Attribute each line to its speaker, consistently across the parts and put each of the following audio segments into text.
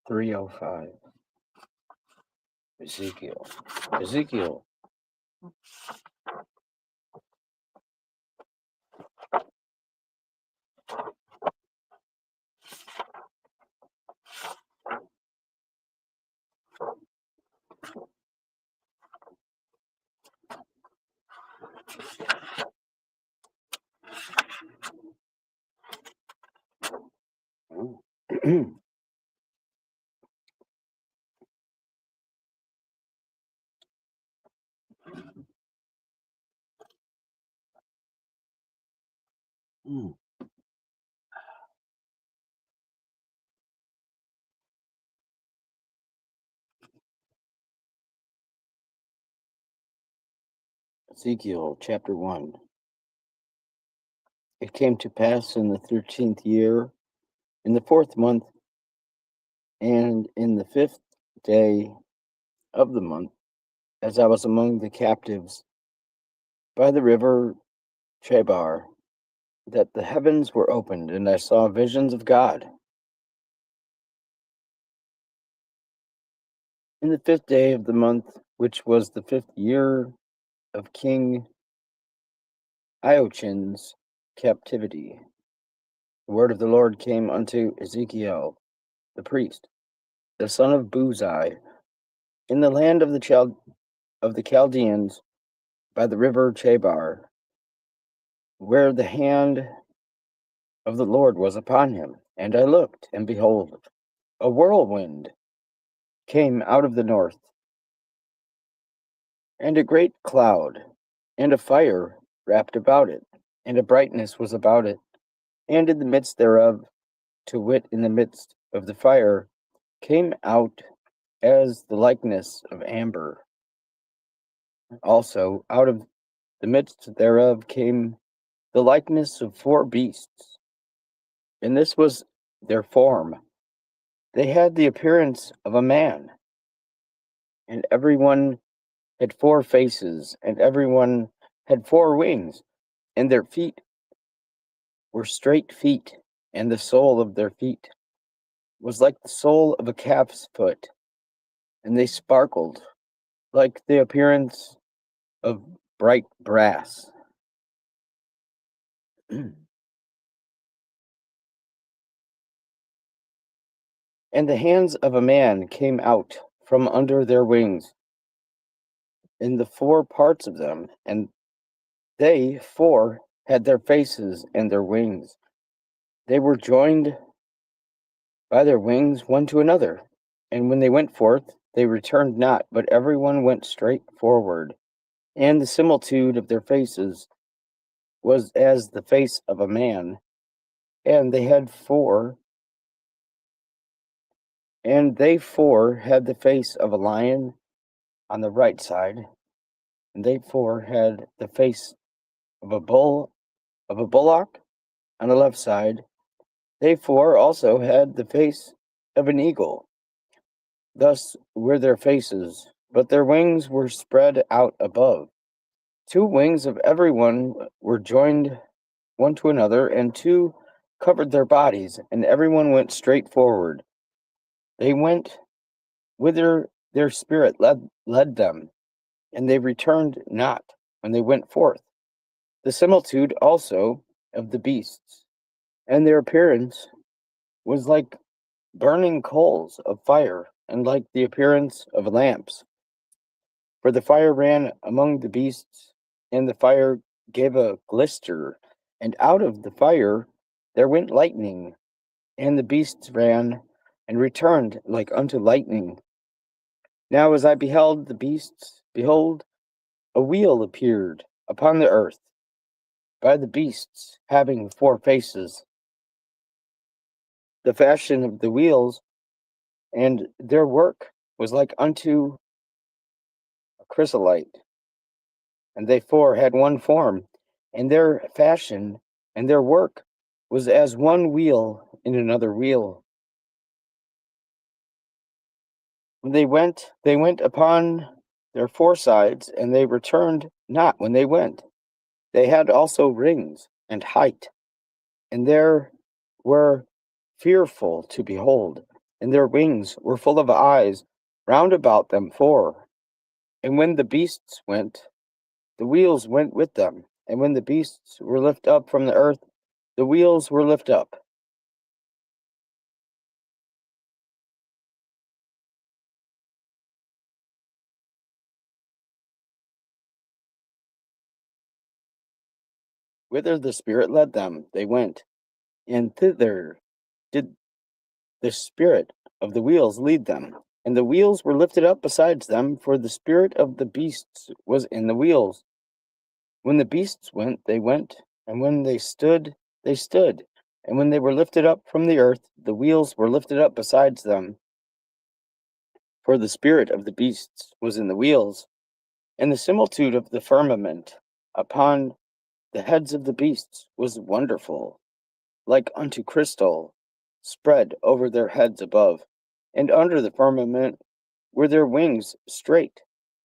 Speaker 1: 305. Ezekiel. Ezekiel. Ezekiel chapter 1. It came to pass in the 13th year, in the 4th month, and in the 5th day of the month, as I was among the captives by the river Chebar, that the heavens were opened, and I saw visions of God. In the 5th day of the month, which was the 5th year of King Iochin's captivity, the word of the Lord came unto Ezekiel the priest, the son of Buzi, in the land of the Chaldeans by the river Chebar, where the hand of the Lord was upon him. And I looked, and behold, a whirlwind came out of the north, and a great cloud, and a fire wrapped about it, and a brightness was about it, and in the midst thereof, to wit, in the midst of the fire, came out as the likeness of amber. Also, out of the midst thereof came the likeness of 4 beasts, and this was their form. They had the appearance of a man, and every one had 4 faces, and every one had 4 wings, and their feet were straight feet, and the sole of their feet was like the sole of a calf's foot, and they sparkled like the appearance of bright brass. And the hands of a man came out from under their wings, in the 4 parts of them, and they 4 had their faces and their wings. They were joined by their wings one to another, and when they went forth, they returned not, but every one went straight forward. And the similitude of their faces was as the face of a man, and they 4 had the face of a lion on the right side, and they 4 had the face of a bullock on the left side. They 4 also had the face of an eagle. Thus were their faces, but their wings were spread out above. 2 wings of every one were joined one to another, and 2 covered their bodies, and every one went straight forward. They went whither their spirit led them, and they returned not when they went forth. The similitude also of the beasts, and their appearance was like burning coals of fire, and like the appearance of lamps. For the fire ran among the beasts, and the fire gave a glister, and out of the fire there went lightning, and the beasts ran and returned like unto lightning. Now as I beheld the beasts, behold, a wheel appeared upon the earth, by the beasts having 4 faces. The fashion of the wheels and their work was like unto a chrysolite, and they 4 had one form, and their fashion and their work was as one wheel in another wheel. When they went upon their 4 sides, and they returned not when they went. They had also rings and height, and there were fearful to behold, and their wings were full of eyes round about them four. And when the beasts went, the wheels went with them. And when the beasts were lifted up from the earth, the wheels were lifted up. Whither the Spirit led them, they went, and thither did the Spirit of the wheels lead them. And the wheels were lifted up besides them, for the spirit of the beasts was in the wheels. When the beasts went, they went, and when they stood, they stood. And when they were lifted up from the earth, the wheels were lifted up besides them, for the spirit of the beasts was in the wheels. And the similitude of the firmament upon the heads of the beasts was wonderful, like unto crystal, spread over their heads above. And under the firmament were their wings straight,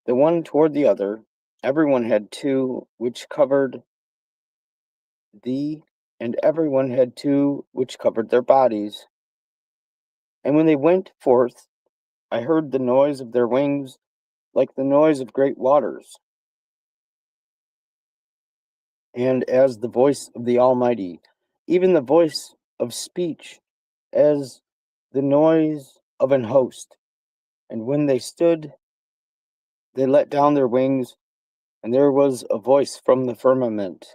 Speaker 1: the one toward the other. Everyone had two which covered thee, and everyone had two which covered their bodies. And when they went forth, I heard the noise of their wings like the noise of great waters, and as the voice of the Almighty, even the voice of speech, as the noise of an host. And when they stood, they let down their wings, and there was a voice from the firmament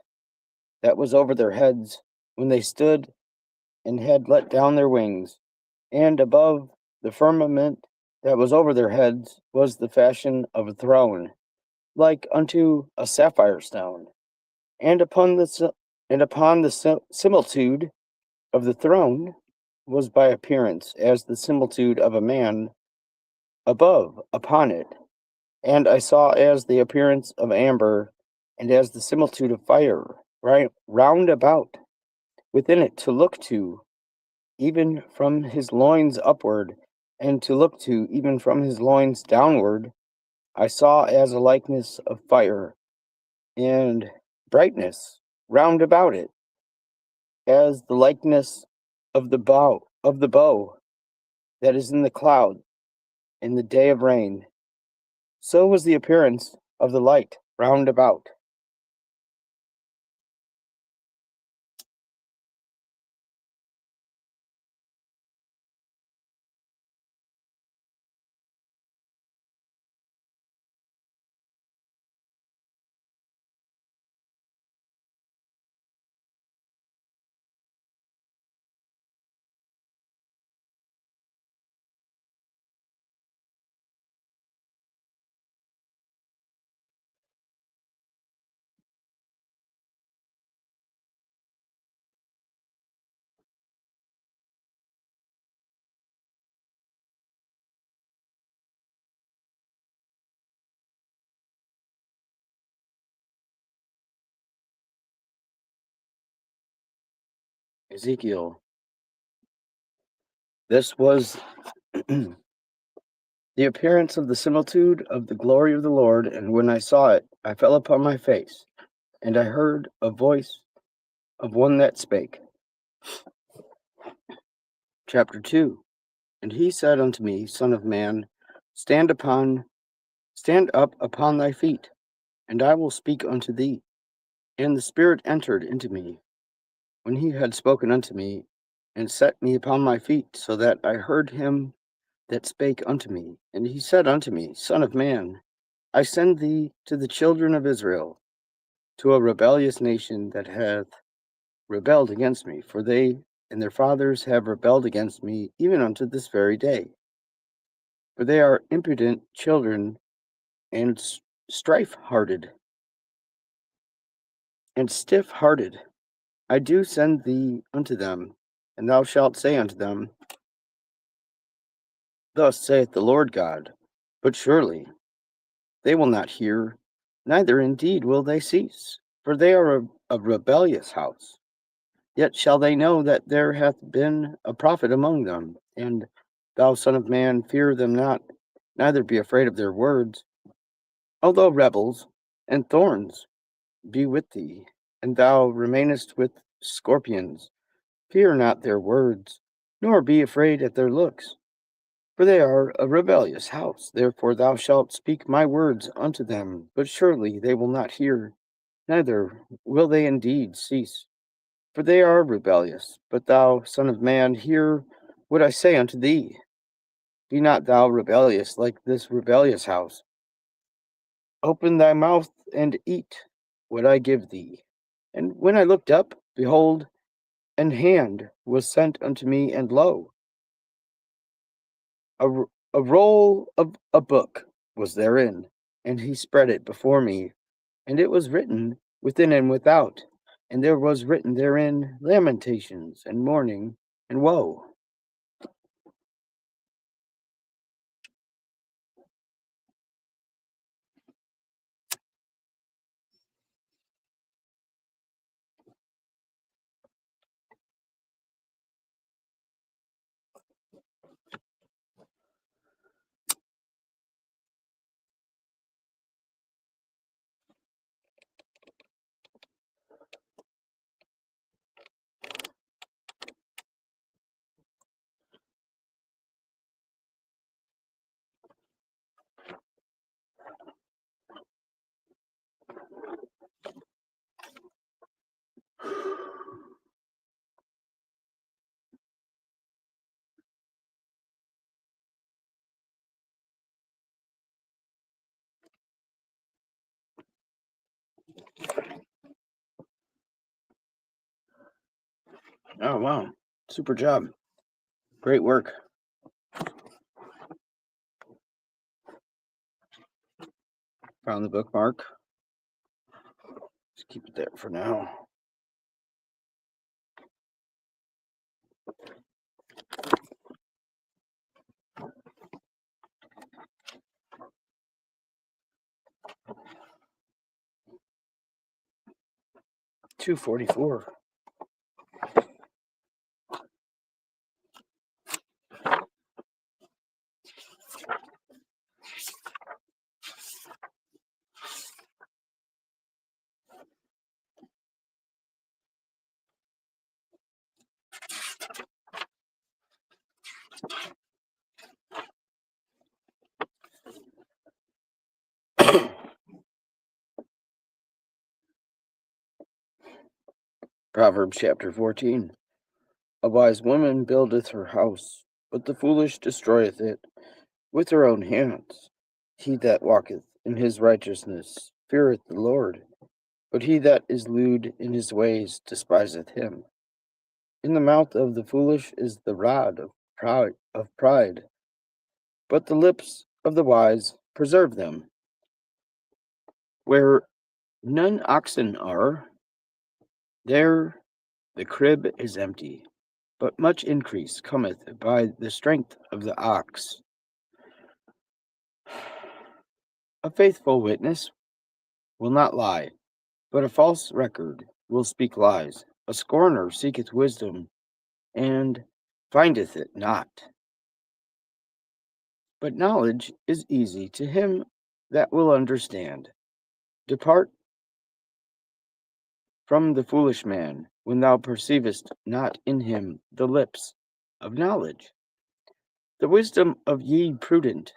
Speaker 1: that was over their heads when they stood and had let down their wings. And above the firmament that was over their heads was the fashion of a throne, like unto a sapphire stone. And upon the similitude of the throne was by appearance as the similitude of a man above upon it. And I saw as the appearance of amber, and as the similitude of fire, right round about within it to look to, even from his loins upward, and to look to, even from his loins downward. I saw as a likeness of fire, and brightness round about it, as the likeness of the bow that is in the cloud in the day of rain. So was the appearance of the light round about. Ezekiel. This was the appearance of the similitude of the glory of the Lord, and when I saw it, I fell upon my face, and I heard a voice of one that spake. Chapter 2. And he said unto me, Son of man, stand up upon thy feet, and I will speak unto thee. And the Spirit entered into me, when he had spoken unto me, and set me upon my feet, so that I heard him that spake unto me. And he said unto me, Son of man, I send thee to the children of Israel, to a rebellious nation that hath rebelled against me, for they and their fathers have rebelled against me, even unto this very day. For they are impudent children, and strife-hearted, and stiff-hearted. I do send thee unto them, and thou shalt say unto them, Thus saith the Lord God, but surely they will not hear, neither indeed will they cease, for they are a rebellious house. Yet shall they know that there hath been a prophet among them, and thou, son of man, fear them not, neither be afraid of their words. Although rebels and thorns be with thee, and thou remainest with scorpions, fear not their words, nor be afraid at their looks, for they are a rebellious house. Therefore thou shalt speak my words unto them, but surely they will not hear, neither will they indeed cease. For they are rebellious. But thou, Son of man, hear what I say unto thee. Be not thou rebellious like this rebellious house. Open thy mouth and eat what I give thee. And when I looked up, behold, an hand was sent unto me, and lo, a roll of a book was therein, and he spread it before me, and it was written within and without, and there was written therein lamentations and mourning and woe. Oh, wow. Super job. Great work. Found the bookmark. Just keep it there for now. $2.44. Proverbs chapter 14. A wise woman buildeth her house, but the foolish destroyeth it with her own hands. He that walketh in his righteousness feareth the Lord, but he that is lewd in his ways despiseth him. In the mouth of the foolish is the rod of pride, but the lips of the wise preserve them. Where none oxen are, there the crib is empty, but much increase cometh by the strength of the ox. A faithful witness will not lie, but a false record will speak lies. A scorner seeketh wisdom, and findeth it not. But knowledge is easy to him that will understand. Depart from the foolish man, when thou perceivest not in him the lips of knowledge. The wisdom of ye prudent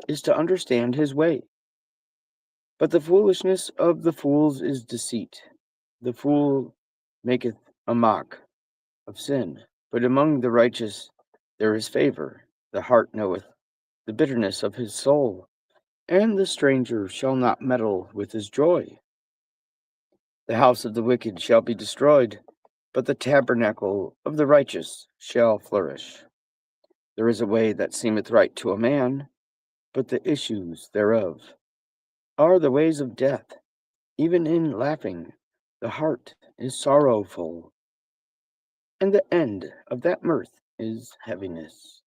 Speaker 1: is to understand his way, but the foolishness of the fools is deceit. The fool maketh a mock of sin, but among the righteous there is favor. The heart knoweth the bitterness of his soul, and the stranger shall not meddle with his joy. The house of the wicked shall be destroyed, but the tabernacle of the righteous shall flourish. There is a way that seemeth right to a man, but the issues thereof are the ways of death. Even in laughing, the heart is sorrowful, and the end of that mirth is heaviness.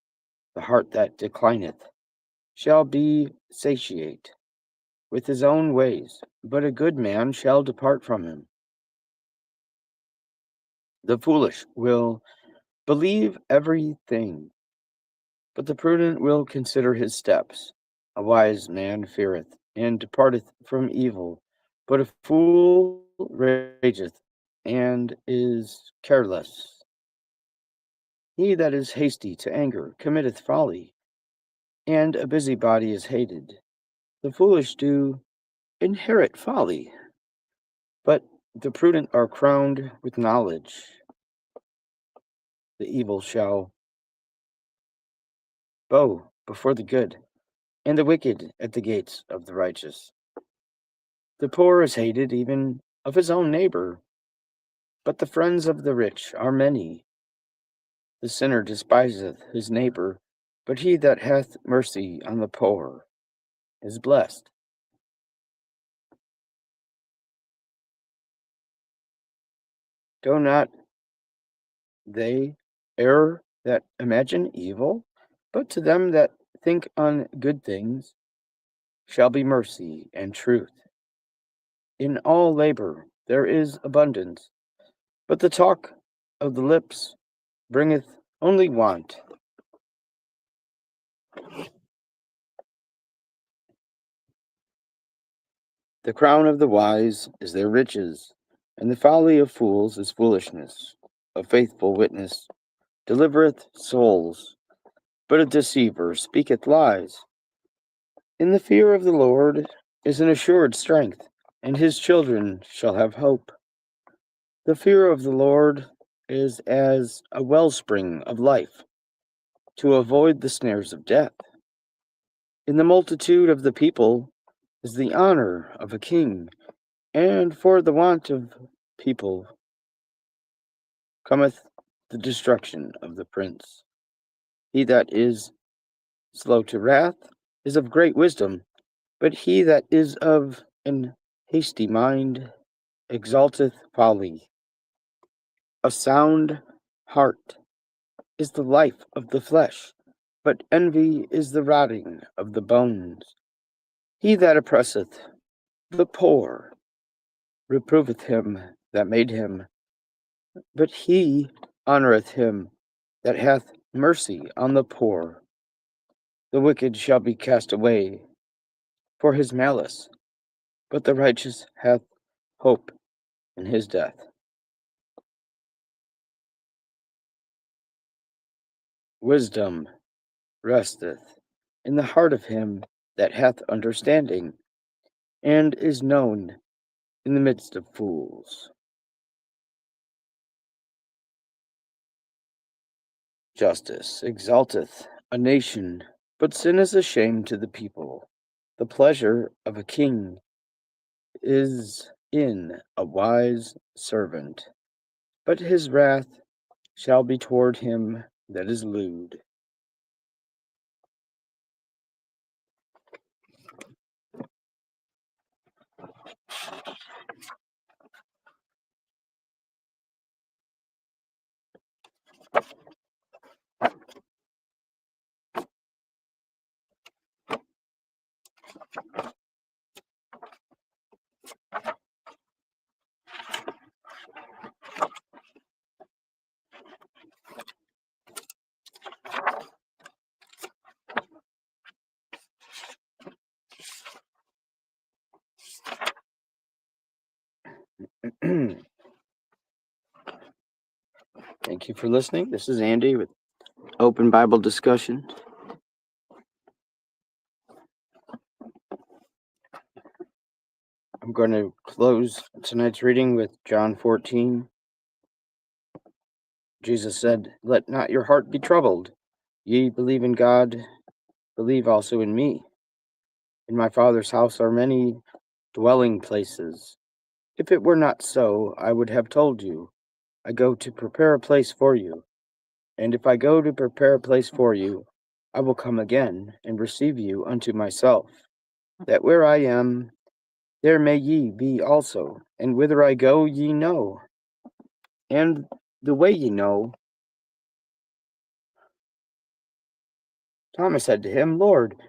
Speaker 1: The heart that declineth shall be satiate with his own ways, but a good man shall depart from him. The foolish will believe everything, but the prudent will consider his steps. A wise man feareth and departeth from evil, but a fool rageth and is careless. He that is hasty to anger committeth folly, and a busybody is hated. The foolish do inherit folly, but the prudent are crowned with knowledge. The evil shall bow before the good, and the wicked at the gates of the righteous. The poor is hated even of his own neighbor, but the friends of the rich are many. The sinner despiseth his neighbor, but he that hath mercy on the poor is blessed. Do not they err that imagine evil? But to them that think on good things shall be mercy and truth. In all labor there is abundance, but the talk of the lips bringeth only want. The crown of the wise is their riches, and the folly of fools is foolishness. A faithful witness delivereth souls, but a deceiver speaketh lies. In the fear of the Lord is an assured strength, and his children shall have hope. The fear of the Lord is as a wellspring of life, to avoid the snares of death. In the multitude of the people is the honor of a king, and for the want of people cometh the destruction of the prince. He that is slow to wrath is of great wisdom, but he that is of an hasty mind exalteth folly. A sound heart is the life of the flesh, but envy is the rotting of the bones. He that oppresseth the poor reproveth him that made him, but he honoreth him that hath mercy on the poor. The wicked shall be cast away for his malice, but the righteous hath hope in his death. Wisdom resteth in the heart of him that hath understanding, and is known in the midst of fools. Justice exalteth a nation, but sin is a shame to the people. The pleasure of a king is in a wise servant, but his wrath shall be toward him that is lewd. Thank you for listening. This is Andy with Open Bible Discussion. I'm going to close tonight's reading with John 14. Jesus said, "Let not your heart be troubled. Ye believe in God, believe also in me. In my Father's house are many dwelling places. If it were not so, I would have told you. I go to prepare a place for you. And if I go to prepare a place for you, I will come again and receive you unto myself, that where I am, there may ye be also. And whither I go, ye know, and the way ye know." Thomas said to him, "Lord,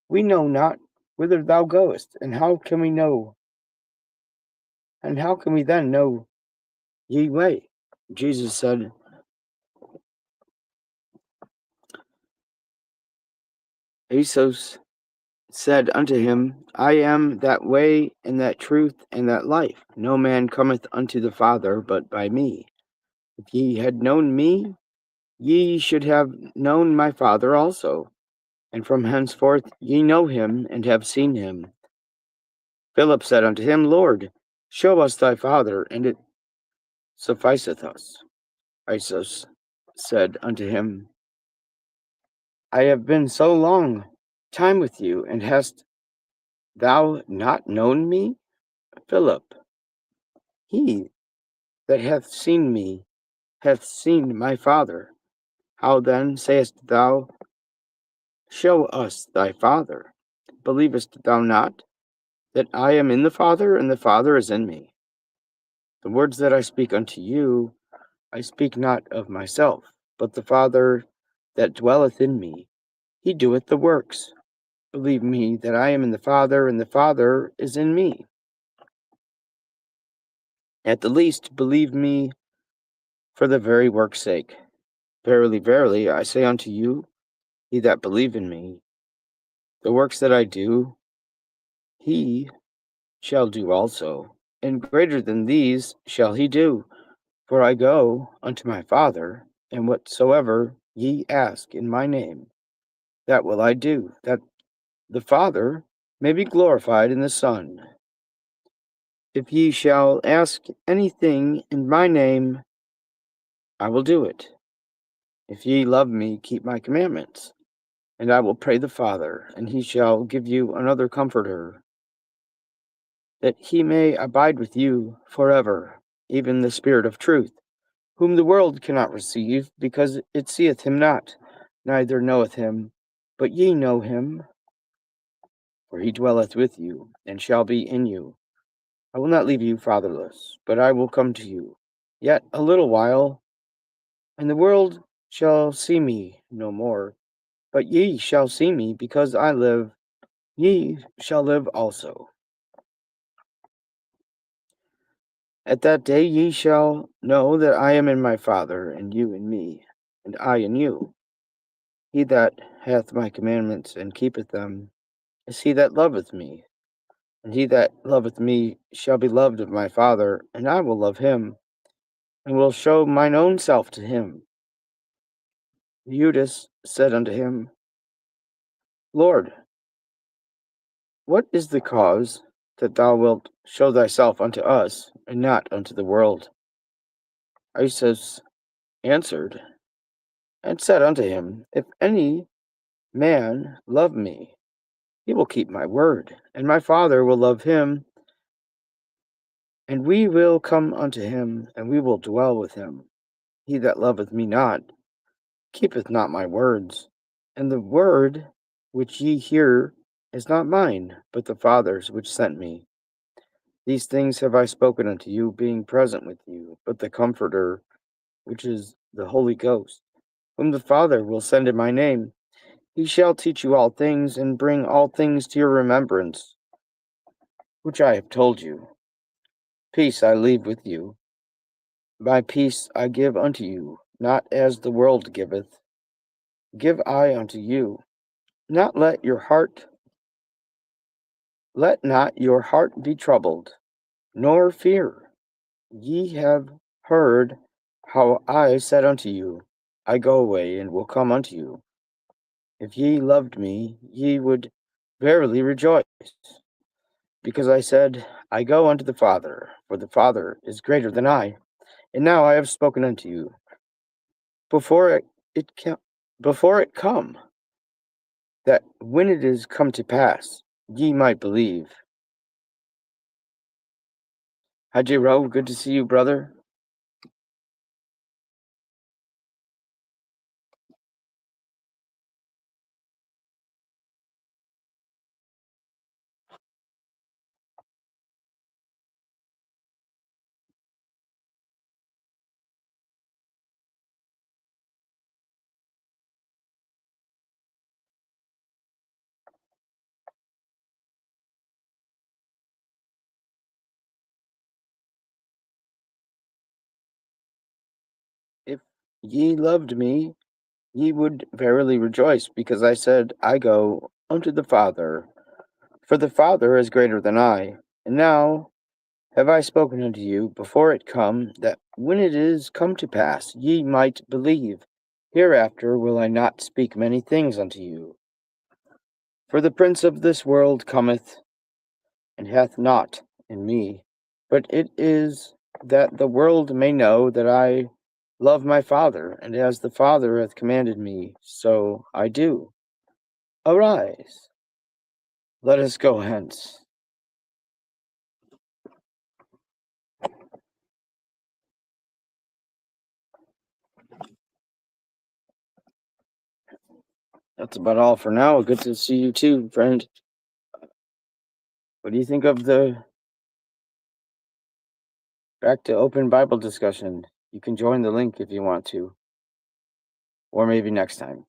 Speaker 1: we know not whither thou goest, and how can we then know ye way?" Jesus said, Jesus said unto him, "I am that way, and that truth, and that life. No man cometh unto the Father but by me. If ye had known me, ye should have known my Father also, and from henceforth ye know him, and have seen him. Philip said unto him, Lord, show us thy Father, and it sufficeth us. Jesus said unto him, I have been so long time with you, and hast thou not known me, Philip? He that hath seen me hath seen my Father. How then sayest thou, show us thy Father? Believest thou not that I am in the Father, and the Father is in me? The words that I speak unto you, I speak not of myself, but the Father that dwelleth in me, he doeth the works. Believe me that I am in the Father, and the Father is in me. At the least, believe me for the very work's sake. Verily, verily, I say unto you, he that believe in me, the works that I do, he shall do also, and greater than these shall he do. For I go unto my Father, and whatsoever ye ask in my name, that will I do, that the Father may be glorified in the Son. If ye shall ask anything in my name, I will do it. If ye love me, keep my commandments. And I will pray the Father, and he shall give you another Comforter, that he may abide with you forever, even the Spirit of truth, whom the world cannot receive, because it seeth him not, neither knoweth him. But ye know him, for he dwelleth with you, and shall be in you. I will not leave you fatherless, but I will come to you. Yet a little while, and the world shall see me no more. But ye shall see me, because I live, ye shall live also. At that day ye shall know that I am in my Father, and you in me, and I in you. He that hath my commandments and keepeth them is he that loveth me. And he that loveth me shall be loved of my Father, and I will love him, and will show mine own self to him. Judas said unto him, Lord, what is the cause that thou wilt show thyself unto us, and not unto the world? Jesus answered and said unto him, If any man love me, he will keep my word, and my Father will love him, and we will come unto him, and we will dwell with him. He that loveth me not keepeth not my words, and the word which ye hear is not mine, but the Father's which sent me. These things have I spoken unto you, being present with you. But the Comforter, which is the Holy Ghost, whom the Father will send in my name, he shall teach you all things, and bring all things to your remembrance, which I have told you. Peace I leave with you. My peace I give unto you, not as the world giveth, give I unto you. Not let not your heart be troubled, nor fear. Ye have heard how I said unto you, I go away, and will come unto you. If ye loved me, ye would verily rejoice, because I said, I go unto the Father, for the Father is greater than I. And now I have spoken unto you, before before it come, that when it is come to pass, ye might believe. Hi, J. Rowe, good to see you, brother. If ye loved me, ye would verily rejoice, because I said, I go unto the Father, for the Father is greater than I. And now have I spoken unto you before it come, that when it is come to pass, ye might believe. Hereafter will I not speak many things unto you. For the prince of this world cometh, and hath not in me. But it is that the world may know that I love my Father, and as the Father hath commanded me, so I do. Arise, let us go hence. That's about all for now. Good to see you too, friend. What do you think of the back to open Bible discussion? You can join the link if you want to, or maybe next time.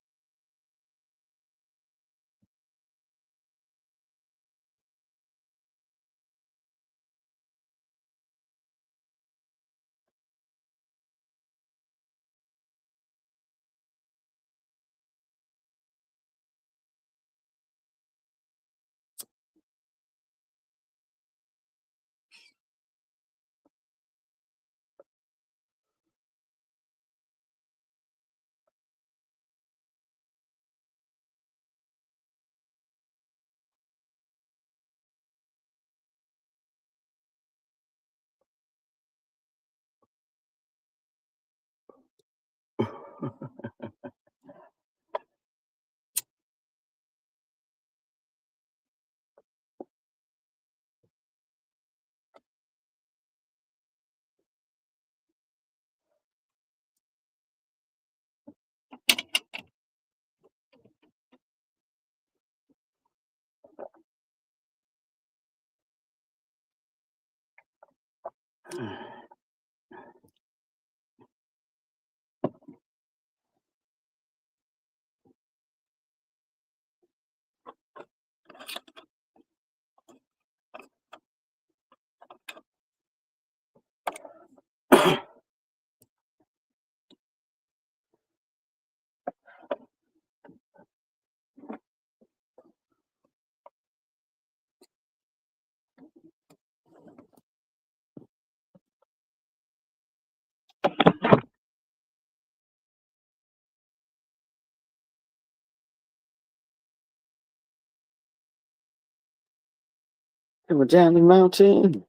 Speaker 1: We're down the mountain.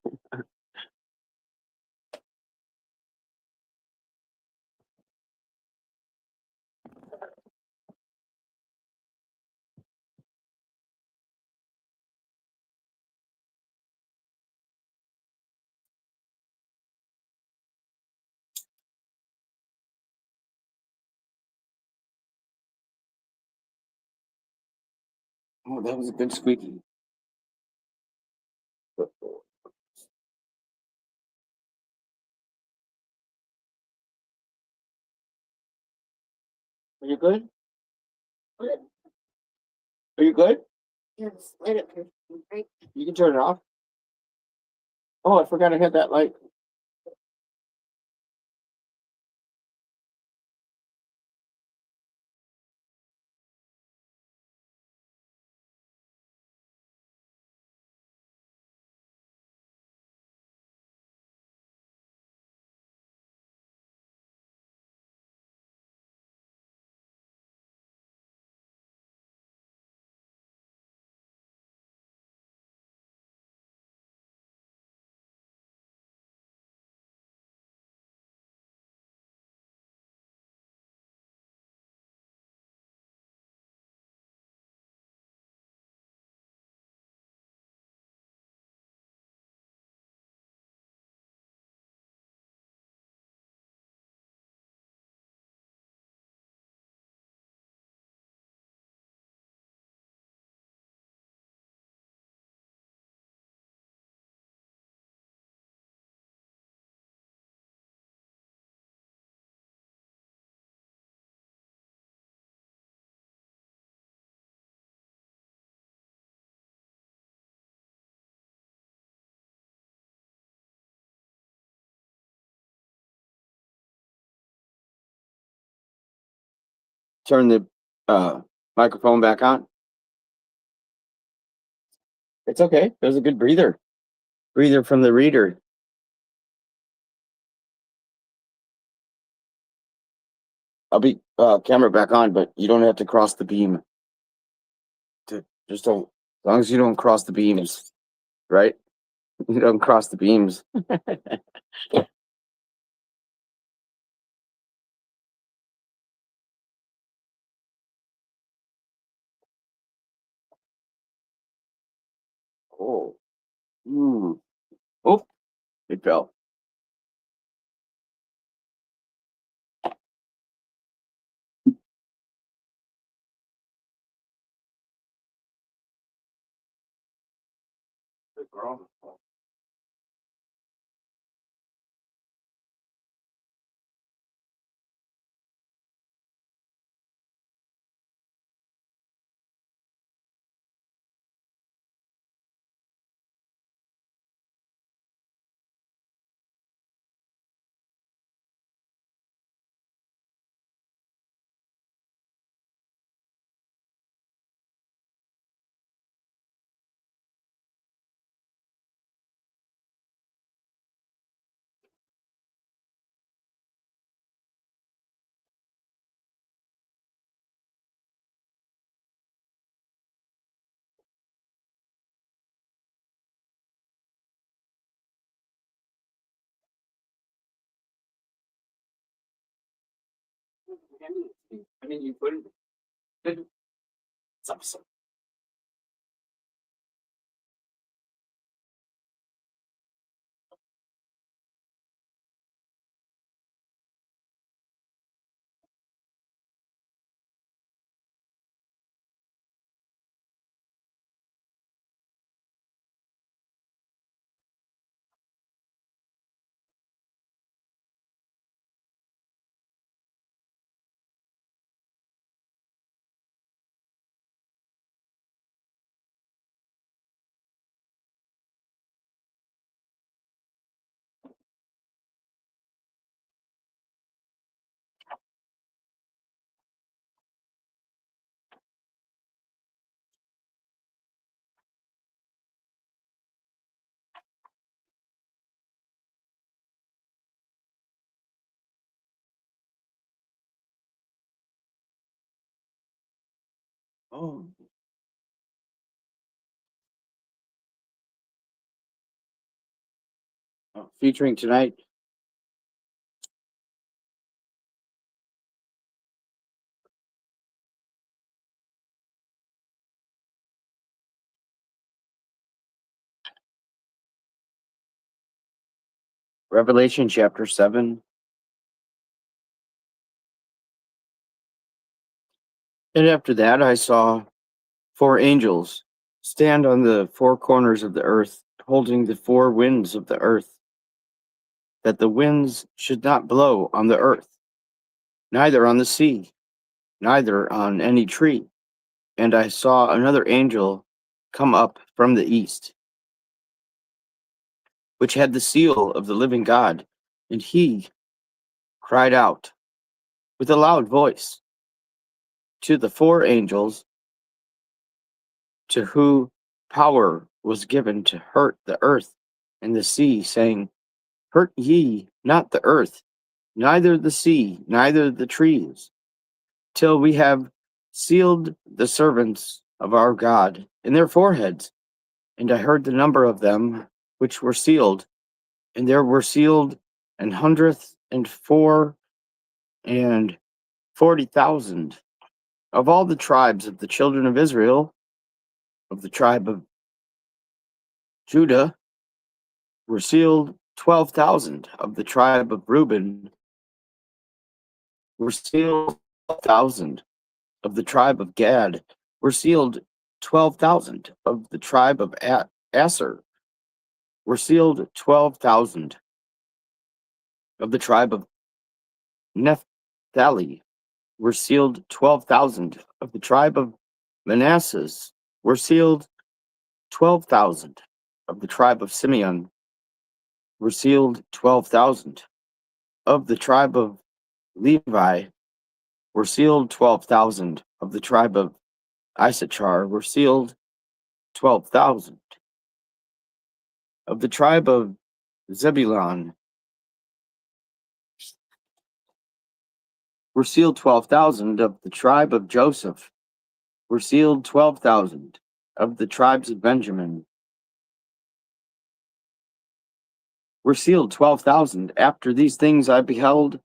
Speaker 1: Oh, that was a good squeaky. Are you good? Are you good?
Speaker 2: Yes, let it right.
Speaker 1: You can turn it off. Oh, I forgot I had that light. Turn the microphone back on. It's okay. There's a good breather. Breather from the reader. I'll be camera back on, but you don't have to cross the beam. Just don't. As long as you don't cross the beams, right? You don't cross the beams. Oh. Oh, it fell. I mean, you put it. It's awesome. Oh. Featuring tonight, Revelation chapter 7. And after that, I saw 4 angels stand on the 4 corners of the earth, holding the 4 winds of the earth, that the winds should not blow on the earth, neither on the sea, neither on any tree. And I saw another angel come up from the east, which had the seal of the living God, and he cried out with a loud voice to the 4 angels to whom power was given to hurt the earth and the sea, saying, Hurt ye not the earth, neither the sea, neither the trees, till we have sealed the servants of our God in their foreheads. And I heard the number of them which were sealed, and there were sealed 104 and 40,000 of all the tribes of the children of Israel, of the tribe of Judah, were sealed 12,000 of the tribe of Reuben, were sealed 12,000 of the tribe of Gad, were sealed 12,000 of the tribe of Aser, were sealed 12,000 of the tribe of Naphtali, were sealed 12,000 of the tribe of Manasseh, were sealed 12,000 of the tribe of Simeon, were sealed 12,000 of the tribe of Levi, were sealed 12,000 of the tribe of Issachar, were sealed 12,000 of the tribe of Zebulun, were sealed 12,000 of the tribe of Joseph, were sealed 12,000 of the tribes of Benjamin, were sealed 12,000. After these things I beheld,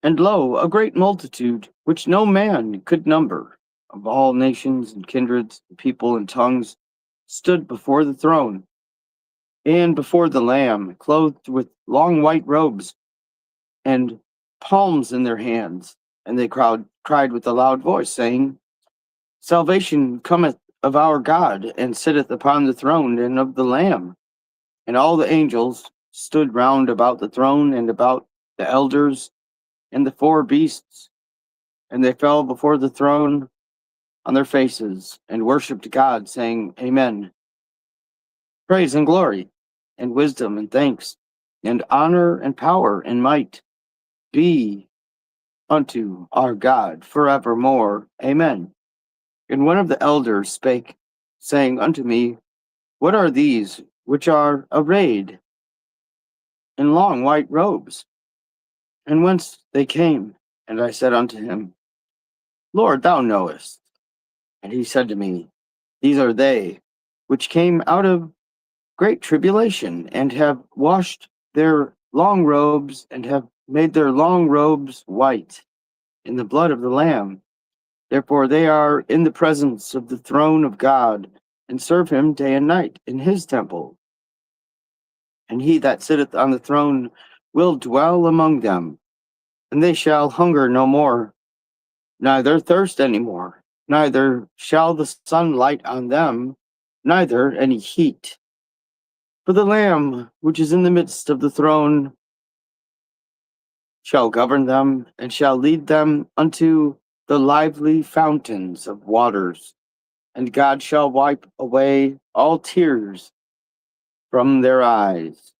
Speaker 1: and lo, a great multitude, which no man could number, of all nations and kindreds, and people and tongues, stood before the throne, and before the Lamb, clothed with long white robes, and palms in their hands. And they cried with a loud voice, saying, Salvation cometh of our God, and sitteth upon the throne, and of the Lamb. And all the angels stood round about the throne, and about the elders, and the four beasts. And they fell before the throne on their faces, and worshipped God, saying, Amen. Praise and glory, and wisdom, and thanks, and honor, and power, and might be unto our God forevermore. Amen. And one of the elders spake, saying unto me, What are these which are arrayed in long white robes? And whence they came? And I said unto him, Lord, thou knowest. And he said to me, These are they which came out of great tribulation, and have washed their long robes, and have made their long robes white in the blood of the Lamb. Therefore they are in the presence of the throne of God, and serve him day and night in his temple. And he that sitteth on the throne will dwell among them, and they shall hunger no more, neither thirst any more, neither shall the sun light on them, neither any heat. For the Lamb which is in the midst of the throne shall govern them, and shall lead them unto the lively fountains of waters, and God shall wipe away all tears from their eyes.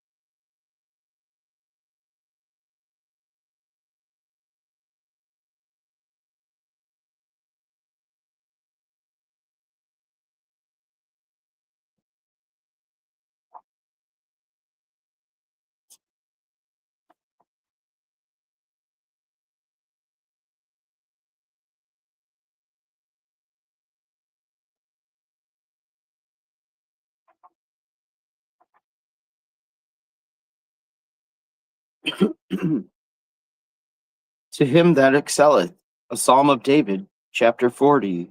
Speaker 1: To him that excelleth, a psalm of David, chapter 40.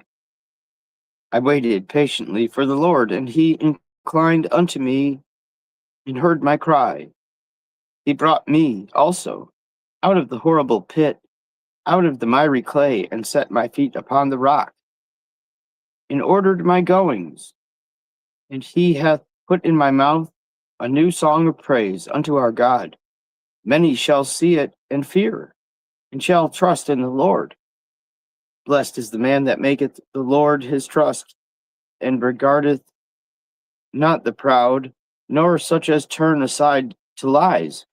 Speaker 1: I waited patiently for the Lord, and he inclined unto me and heard my cry. He brought me also out of the horrible pit, out of the miry clay, and set my feet upon the rock, and ordered my goings. And he hath put in my mouth a new song of praise unto our God. Many shall see it and fear, and shall trust in the Lord. Blessed is the man that maketh the Lord his trust, and regardeth not the proud, nor such as turn aside to lies.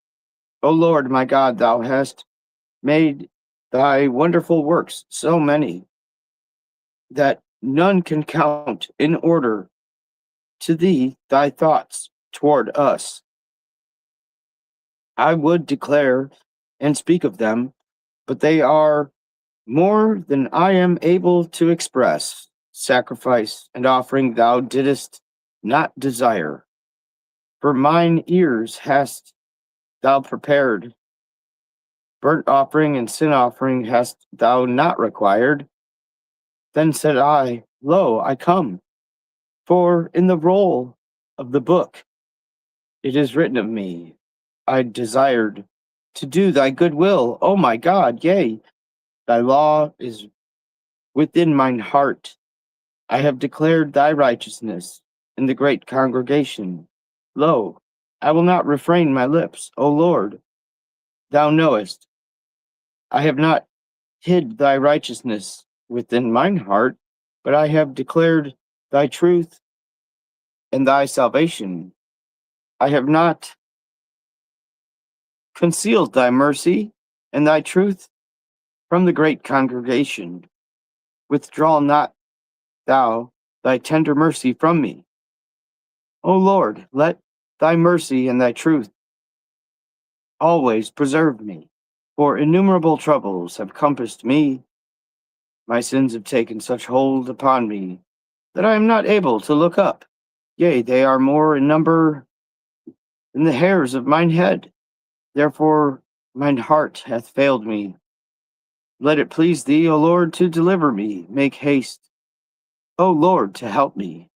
Speaker 1: O Lord my God, thou hast made thy wonderful works so many that none can count. In order to thee thy thoughts toward us, I would declare and speak of them, but they are more than I am able to express. Sacrifice and offering thou didst not desire, for mine ears hast thou prepared. Burnt offering and sin offering hast thou not required. Then said I, Lo, I come. For in the roll of the book it is written of me, I desired to do thy good will, O my God, yea, thy law is within mine heart. I have declared thy righteousness in the great congregation. Lo, I will not refrain my lips, O Lord. Thou knowest, I have not hid thy righteousness within mine heart, but I have declared thy truth and thy salvation. I have not concealed thy mercy and thy truth from the great congregation. Withdraw not thou thy tender mercy from me. O Lord, let thy mercy and thy truth always preserve me. For innumerable troubles have compassed me. My sins have taken such hold upon me that I am not able to look up. Yea, they are more in number than the hairs of mine head. Therefore mine heart hath failed me. Let it please thee, O Lord, to deliver me. Make haste, O Lord, to help me.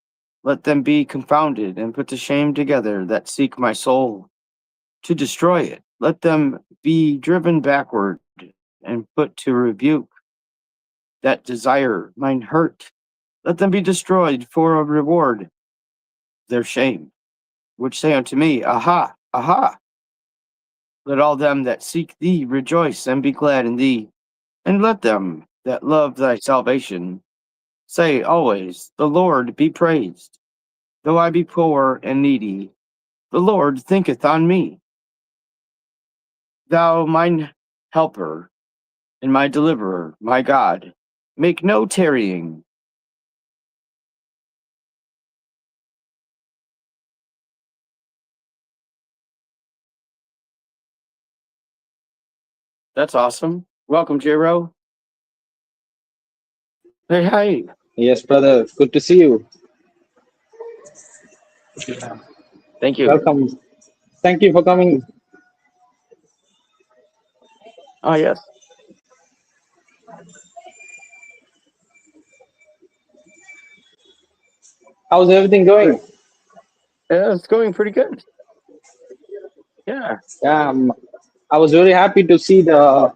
Speaker 1: Let them be confounded and put to shame together that seek my soul to destroy it. Let them be driven backward and put to rebuke that desire mine hurt. Let them be destroyed for a reward their shame, which say unto me, Aha, aha. Let all them that seek thee rejoice and be glad in thee, and let them that love thy salvation say always, The Lord be praised. Though I be poor and needy, the Lord thinketh on me. Thou, mine helper and my deliverer, my God, make no tarrying. That's awesome. Welcome, J-Ro. Hey, hi.
Speaker 3: Yes, brother. Good to see you.
Speaker 1: Thank you.
Speaker 3: Welcome. Thank you for coming.
Speaker 1: Oh, yes.
Speaker 3: How's everything going?
Speaker 1: Yeah, it's going pretty good. Yeah.
Speaker 3: Yeah, I was very happy to see the.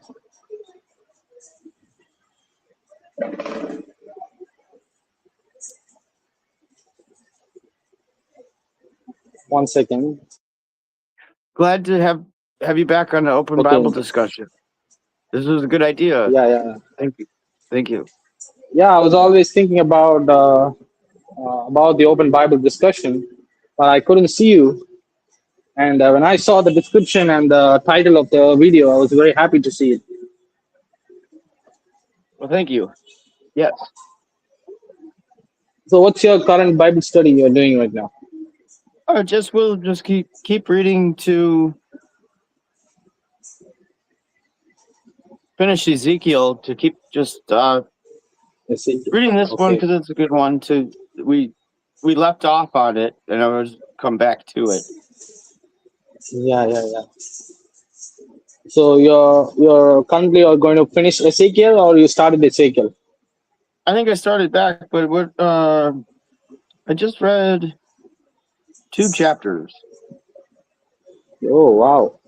Speaker 3: One second.
Speaker 1: Glad to have you back on the open
Speaker 3: Okay.
Speaker 1: Bible discussion. This was a good idea.
Speaker 3: Yeah.
Speaker 1: Thank you. Thank you.
Speaker 3: Yeah, I was always thinking about the open Bible discussion, but I couldn't see you. And when I saw the description and the title of the video, I was very happy to see it.
Speaker 1: Well, thank you. Yes.
Speaker 3: So, what's your current Bible study you're doing right now?
Speaker 1: We'll just keep reading to finish Ezekiel, to keep just reading this one
Speaker 3: Okay.
Speaker 1: because it's a good one. We left off on it, and I was come back to it.
Speaker 3: Yeah. So you're currently going to finish Ezekiel, or you started Ezekiel?
Speaker 1: I think I started back, but what I just read 2 chapters.
Speaker 3: Oh wow!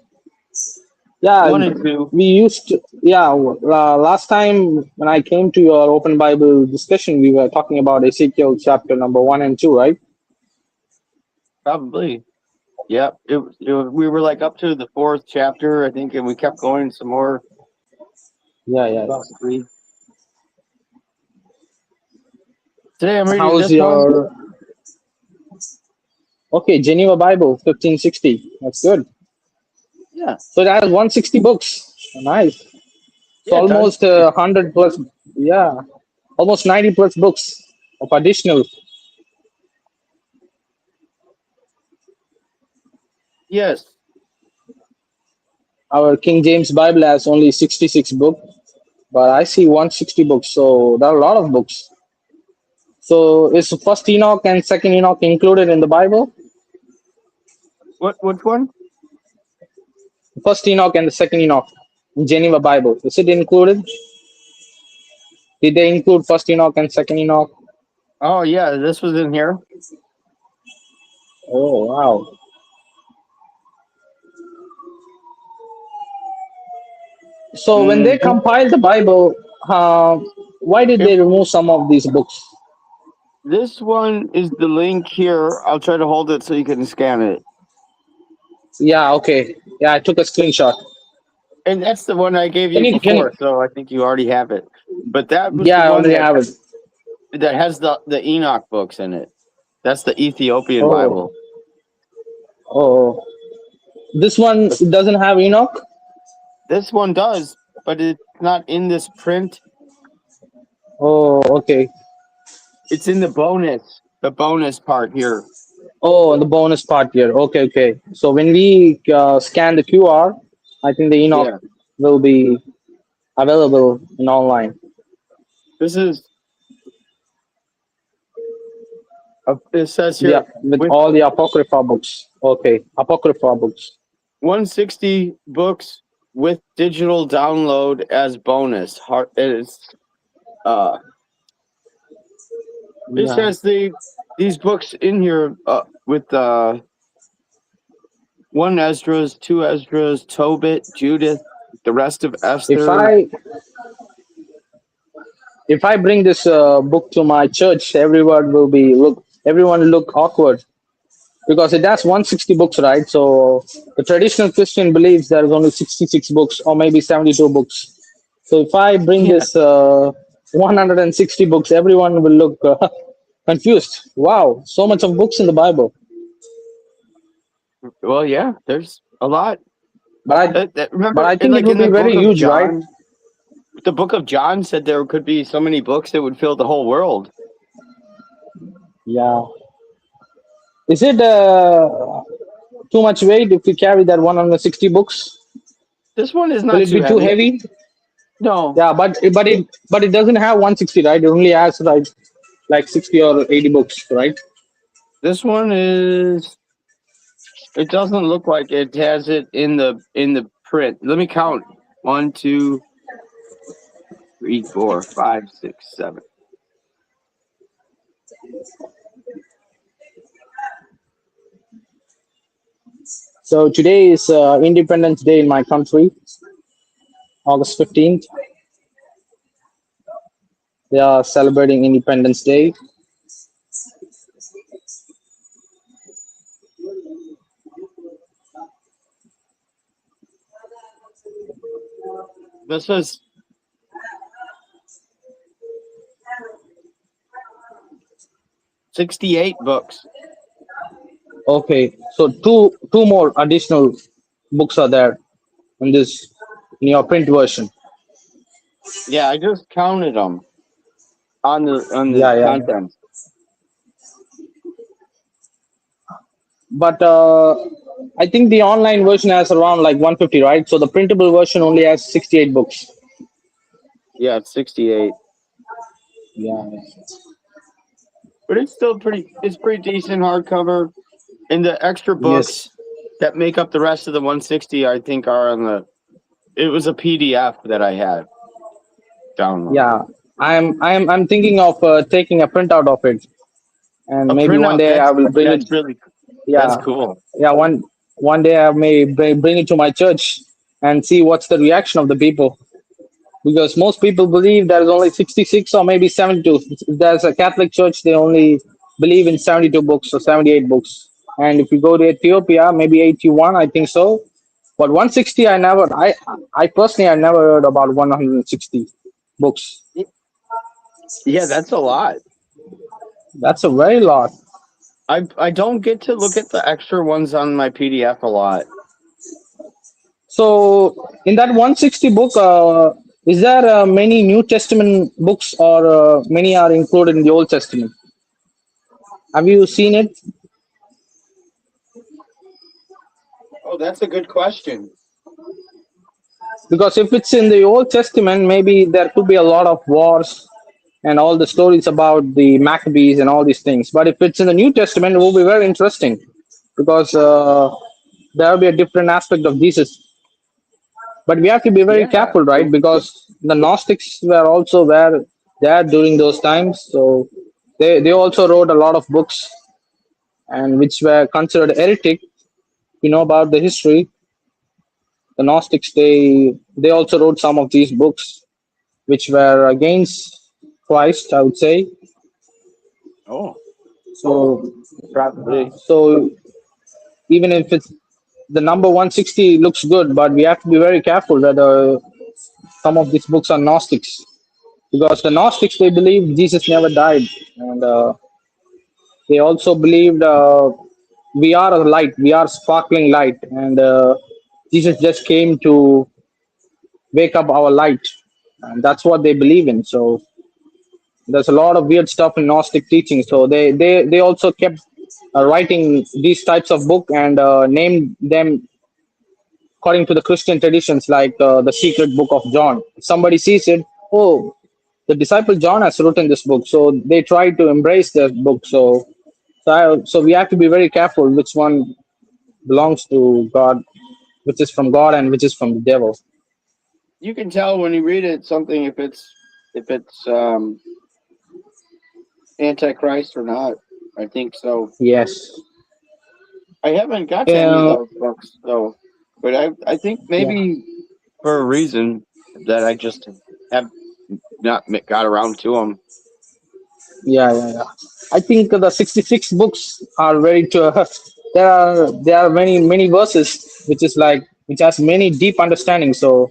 Speaker 3: Yeah,
Speaker 1: 1 and 2.
Speaker 3: we used to. Yeah, last time when I came to your open Bible discussion, we were talking about Ezekiel chapter number 1 and 2, right?
Speaker 1: Probably. Yep. We were like up to the 4th chapter, I think, and we kept going some more.
Speaker 3: Yeah.
Speaker 1: Possibly. Today I'm reading
Speaker 3: How's
Speaker 1: this
Speaker 3: your?
Speaker 1: one.
Speaker 3: Okay, Geneva Bible 1560. That's good.
Speaker 1: Yeah.
Speaker 3: So it has 160 books. Nice. It's
Speaker 1: Yeah, it does.
Speaker 3: almost 100 plus. Yeah, almost 90 plus books of additional.
Speaker 1: Yes.
Speaker 3: Our King James Bible has only 66 books, but I see 160 books. So there are a lot of books. So is First Enoch and Second Enoch included in the Bible?
Speaker 1: Which one?
Speaker 3: First Enoch and the Second Enoch in Geneva Bible. Is it included? Did they include First Enoch and Second Enoch?
Speaker 1: Oh yeah, this was in here.
Speaker 3: Oh wow. So when they compiled the Bible, why did they remove some of these books?
Speaker 1: This one is the link here. I'll try to hold it so you can scan it.
Speaker 3: Yeah, okay. Yeah, I took a screenshot.
Speaker 1: And that's the one I gave you before, so I think you already have it. But that was
Speaker 3: yeah,
Speaker 1: the
Speaker 3: I
Speaker 1: one
Speaker 3: already have it.
Speaker 1: that has the Enoch books in it. That's the Ethiopian
Speaker 3: Oh.
Speaker 1: Bible.
Speaker 3: Oh, this one doesn't have Enoch?
Speaker 1: This one does, but it's not in this print.
Speaker 3: Oh, okay.
Speaker 1: It's in the bonus part here.
Speaker 3: Oh, the bonus part here. Okay. So when we scan the QR, I think the Enoch will be available in online.
Speaker 1: This is it says here
Speaker 3: Yeah, with
Speaker 1: with
Speaker 3: all the apocrypha books. Okay, apocrypha books.
Speaker 1: 160 books with digital download as bonus. It's uh it
Speaker 3: Yeah.
Speaker 1: says these books in here with one Esdras, two Esdras, Tobit, Judith, the rest of
Speaker 3: If
Speaker 1: Esther.
Speaker 3: I bring this book to my church, everyone look awkward because it has 160 books, right? So the traditional Christian believes there is only 66 books or maybe 72 books. So if I bring
Speaker 1: Yeah.
Speaker 3: this 160 books, everyone will look confused. Wow, so much of books in the Bible.
Speaker 1: Well, yeah, there's a lot.
Speaker 3: But I
Speaker 1: Remember,
Speaker 3: think it
Speaker 1: like
Speaker 3: will
Speaker 1: in
Speaker 3: be
Speaker 1: the
Speaker 3: very
Speaker 1: book of
Speaker 3: huge, right?
Speaker 1: John, the book of John said there could be so many books that would fill the whole world.
Speaker 3: Yeah. Is it too much weight if we carry that 160 books?
Speaker 1: This one is
Speaker 3: Will
Speaker 1: not
Speaker 3: it
Speaker 1: too
Speaker 3: be too heavy?
Speaker 1: No.
Speaker 3: Yeah, but it doesn't have 160, right? It only has like 60 or 80 books, right?
Speaker 1: This one is. It doesn't look like it has it in the print. Let me count. 1, 2, 3, 4, 5, 6, 7.
Speaker 3: So today is Independence Day in my country, August 15th. They are celebrating Independence Day.
Speaker 1: This is 68 books.
Speaker 3: Okay, so two more additional books are there in your print version.
Speaker 1: Yeah, I just counted them on the
Speaker 3: Yeah.
Speaker 1: content.
Speaker 3: But I think the online version has around like 150, right? So the printable version only has 68 books.
Speaker 1: Yeah, it's 68.
Speaker 3: Yeah.
Speaker 1: But it's still pretty decent hardcover. And the extra books
Speaker 3: Yes.
Speaker 1: that make up the rest of the 160, I think, are on it was a PDF that I had downloaded.
Speaker 3: Yeah. I'm thinking of taking a printout of it, and
Speaker 1: A
Speaker 3: maybe one
Speaker 1: printout,
Speaker 3: day I will bring it.
Speaker 1: that's really
Speaker 3: Yeah.
Speaker 1: that's cool.
Speaker 3: Yeah. One day I may bring it to my church and see what's the reaction of the people, because most people believe there's only 66 or maybe 72. If there's a Catholic church, they only believe in 72 books or 78 books. And if you go to Ethiopia, maybe 81, I think so. But 160, I personally, I never heard about 160 books.
Speaker 1: Yeah, that's a lot.
Speaker 3: That's a very lot.
Speaker 1: I don't get to look at the extra ones on my PDF a lot.
Speaker 3: So in that 160 book, is there many New Testament books, or many are included in the Old Testament? Have you seen it?
Speaker 1: Oh, that's a good question.
Speaker 3: Because if it's in the Old Testament, maybe there could be a lot of wars and all the stories about the Maccabees and all these things. But if it's in the New Testament, it will be very interesting, because there will be a different aspect of Jesus. But we have to be very careful, right? Because the Gnostics were also there during those times. So they also wrote a lot of books, and which were considered heretic. You know about the history. The Gnostics, they also wrote some of these books which were against Christ, I would say.
Speaker 1: Oh,
Speaker 3: So
Speaker 1: probably.
Speaker 3: so even if it's the number 160 looks good, but we have to be very careful whether some of these books are Gnostics, because the Gnostics, they believed Jesus never died, and they also believed we are a light, we are sparkling light, and Jesus just came to wake up our light, and that's what they believe in. So there's a lot of weird stuff in Gnostic teaching. So they also kept writing these types of book, and named them according to the Christian traditions, like the secret book of John. If somebody sees it, oh, the disciple John has written this book, so they try to embrace the book. So we have to be very careful which one belongs to God, which is from God, and which is from the devil.
Speaker 1: You can tell when you read it something if it's Antichrist or not. I think so.
Speaker 3: Yes.
Speaker 1: I haven't got to any of
Speaker 3: Yeah.
Speaker 1: those books though, but I think
Speaker 3: Yeah.
Speaker 1: maybe for a reason that I just have not got around to them.
Speaker 3: Yeah. I think the 66 books are very there are many verses which has many deep understanding. So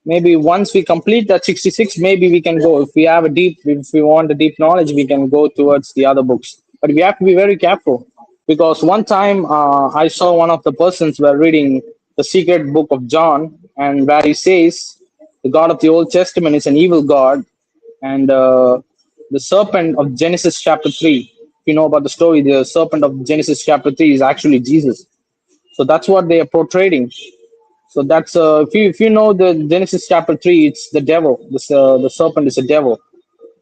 Speaker 3: maybe once we complete that 66, maybe we can go. If we want a deep knowledge, we can go towards the other books. But we have to be very careful because one time I saw one of the persons were reading the secret book of John, and where he says the God of the Old Testament is an evil God, and the serpent of Genesis chapter 3. If you know about the story, the serpent of Genesis chapter 3 is actually Jesus. So that's what they are portraying. So that's if you know the Genesis chapter 3, it's the devil. The serpent is the devil.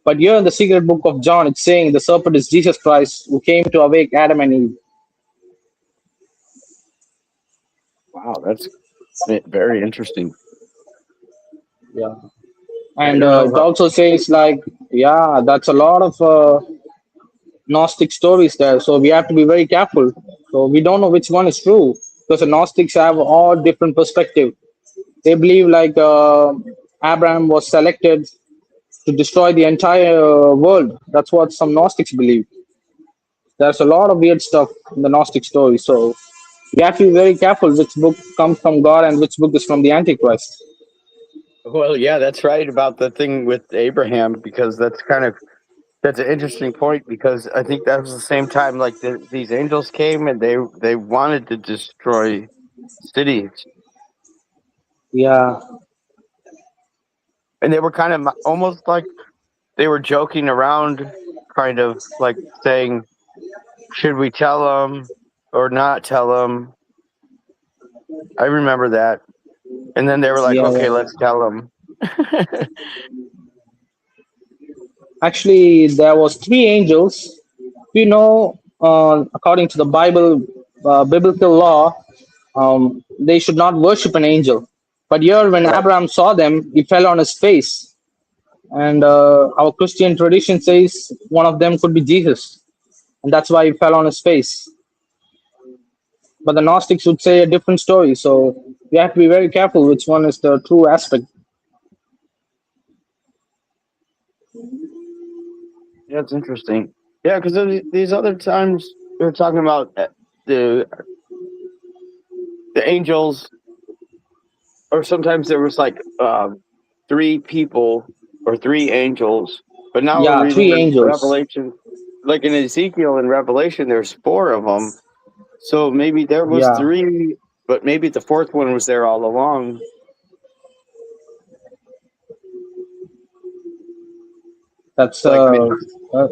Speaker 3: But here in the secret book of John, it's saying the serpent is Jesus Christ who came to awake Adam and Eve.
Speaker 1: Wow, that's very interesting.
Speaker 3: Yeah. And
Speaker 1: don't know
Speaker 3: it
Speaker 1: how-
Speaker 3: also says like, yeah, that's a lot of Gnostic stories there. So we have to be very careful. So we don't know which one is true because the Gnostics have all different perspective. They believe like Abraham was selected to destroy the entire world. That's what some Gnostics believe. There's a lot of weird stuff in the Gnostic story. So we have to be very careful which book comes from God and which book is from the Antichrist.
Speaker 1: Well, yeah, that's right about the thing with Abraham because that's an interesting point because I think that was the same time like these angels came and they wanted to destroy cities
Speaker 3: Yeah,
Speaker 1: and they were kind of almost like they were joking around, kind of like saying, "Should we tell them or not tell them?" I remember that, and then they were like, "Okay,
Speaker 3: yeah.
Speaker 1: let's tell them."
Speaker 3: Actually, there was three angels. You know, according to the biblical law, they should not worship an angel. But here, when
Speaker 1: Right.
Speaker 3: Abraham saw them, he fell on his face. And our Christian tradition says one of them could be Jesus, and that's why he fell on his face. But the Gnostics would say a different story. So we have to be very careful which one is the true aspect.
Speaker 1: Yeah, it's interesting. Yeah, because these other times they're talking about the the angels, or sometimes there was like three people or three angels. But now we're
Speaker 3: Yeah,
Speaker 1: reading
Speaker 3: three
Speaker 1: in
Speaker 3: angels.
Speaker 1: Revelation, like in Ezekiel and Revelation, there's four of them. So maybe there was
Speaker 3: Yeah,
Speaker 1: three, but maybe the fourth one was there all along.
Speaker 3: that's
Speaker 1: Like
Speaker 3: uh,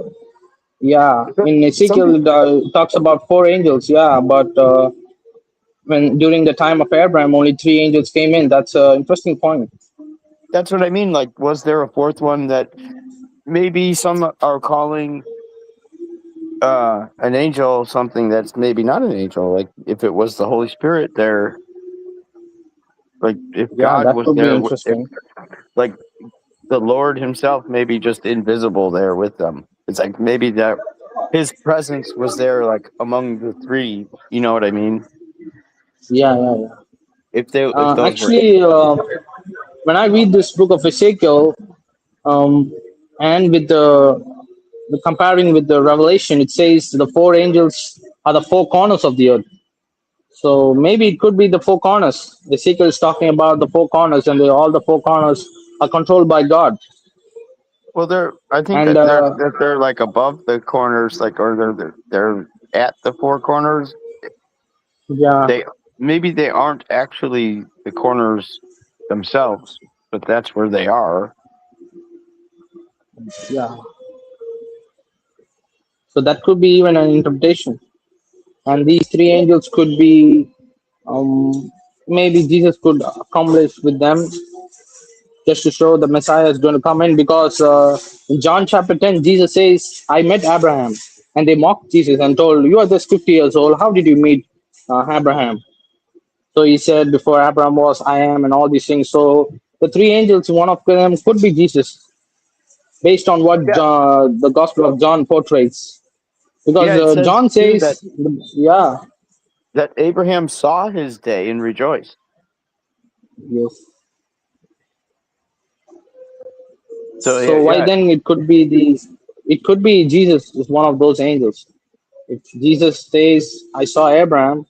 Speaker 3: yeah. In
Speaker 1: some
Speaker 3: Ezekiel,
Speaker 1: people,
Speaker 3: it talks about four angels. Yeah, but when during the time of Abraham, only three angels came in. That's an interesting point.
Speaker 1: that's what I mean. Like, was there a fourth one that maybe some are calling an angel something that's maybe not an angel? Like, if it was the Holy Spirit there, like if
Speaker 3: Yeah,
Speaker 1: God
Speaker 3: that
Speaker 1: was
Speaker 3: could be
Speaker 1: there, if
Speaker 3: interesting.
Speaker 1: like the Lord Himself, maybe just invisible there with them. It's like maybe that His presence was there, like among the three. You know what I mean?
Speaker 3: Yeah.
Speaker 1: If those were
Speaker 3: Actually, when I read this book of Ezekiel, um, and with the comparing with the Revelation, it says the four angels are the four corners of the earth. So maybe it could be the four corners. Ezekiel is talking about the four corners, and all the four corners are controlled by God.
Speaker 1: well, I think
Speaker 3: And
Speaker 1: that they're like above the corners, like or they're at the four corners.
Speaker 3: yeah,
Speaker 1: They maybe they aren't actually the corners themselves, but that's where they are.
Speaker 3: yeah. So that could be even an interpretation. And these three angels could be um, maybe Jesus could accomplish with them just to show the Messiah is going to come in. Because in John chapter 10, Jesus says, I met Abraham. And they mocked Jesus and told, you are just 50 years old. How did you meet Abraham? So he said, before Abraham was, I am, and all these things. So the three angels, one of them could be Jesus, based on what
Speaker 1: Yeah.
Speaker 3: The Gospel of John portrays. Because
Speaker 1: Yeah, it says
Speaker 3: John
Speaker 1: too
Speaker 3: says, yeah,
Speaker 1: that Abraham saw his day and rejoiced.
Speaker 3: yes.
Speaker 1: So
Speaker 3: So why
Speaker 1: yeah,
Speaker 3: then it could be Jesus is one of those angels. If Jesus says, I saw Abraham,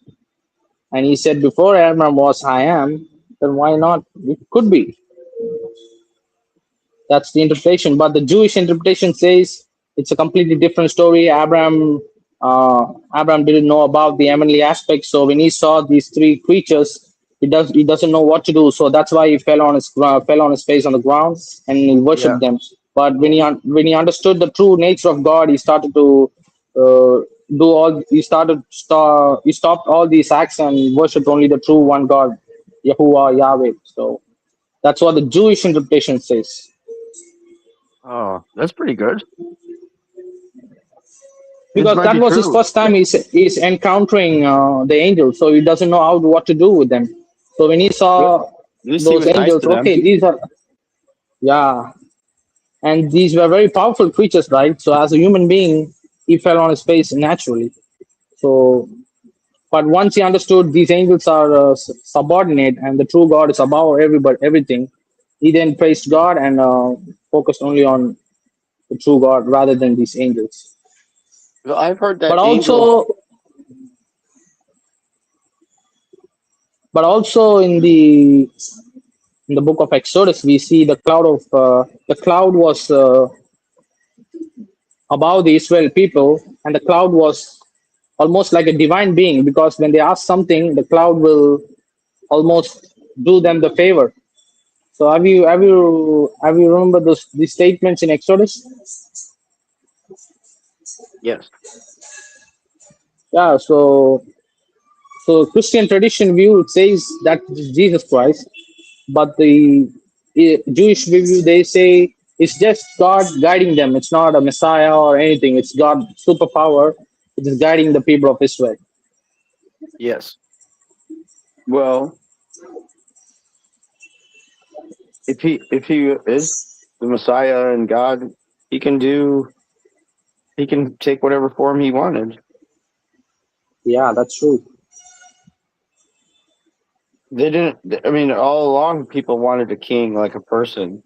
Speaker 3: and he said before Abraham was I am, then why not? It could be. That's the interpretation. But the Jewish interpretation says it's a completely different story. Abraham didn't know about the heavenly aspect, so when he saw these three creatures, he doesn't know what to do. So that's why he fell on his face on the ground and he
Speaker 1: yeah.
Speaker 3: worshipped them. But when he understood the true nature of God, he started to uh, do all. He stopped all these acts and worshipped only the true one God, Yahuwah, Yahweh. So that's what the Jewish interpretation says.
Speaker 1: Oh, that's pretty good. This
Speaker 3: Because
Speaker 1: might
Speaker 3: that
Speaker 1: be
Speaker 3: was his
Speaker 1: true.
Speaker 3: first time he's encountering the angels, so he doesn't know what to do with them. So when he
Speaker 1: At
Speaker 3: saw
Speaker 1: least he
Speaker 3: those
Speaker 1: was nice
Speaker 3: angels,
Speaker 1: to them.
Speaker 3: okay, these are, yeah, and these were very powerful creatures, right? So as a human being, he fell on his face naturally. So but once he understood these angels are subordinate and the true God is above everybody everything, he then praised God and focused only on the true God rather than these angels.
Speaker 1: Well, I've heard that
Speaker 3: But
Speaker 1: angels.
Speaker 3: also but also in the book of Exodus, we see the cloud was above the Israel people, and the cloud was almost like a divine being, because when they ask something, the cloud will almost do them the favor. So have you remember these statements in Exodus?
Speaker 1: Yes.
Speaker 3: Yeah. So Christian tradition view it says that it is Jesus Christ, but the Jewish review they say it's just God guiding them. It's not a Messiah or anything. It's God superpower. It is guiding the people of Israel.
Speaker 1: Yes. Well, if he is the Messiah and God, he can do. He can take whatever form he wanted.
Speaker 3: Yeah, that's true.
Speaker 1: They didn't. I mean, all along, people wanted a king, like a person.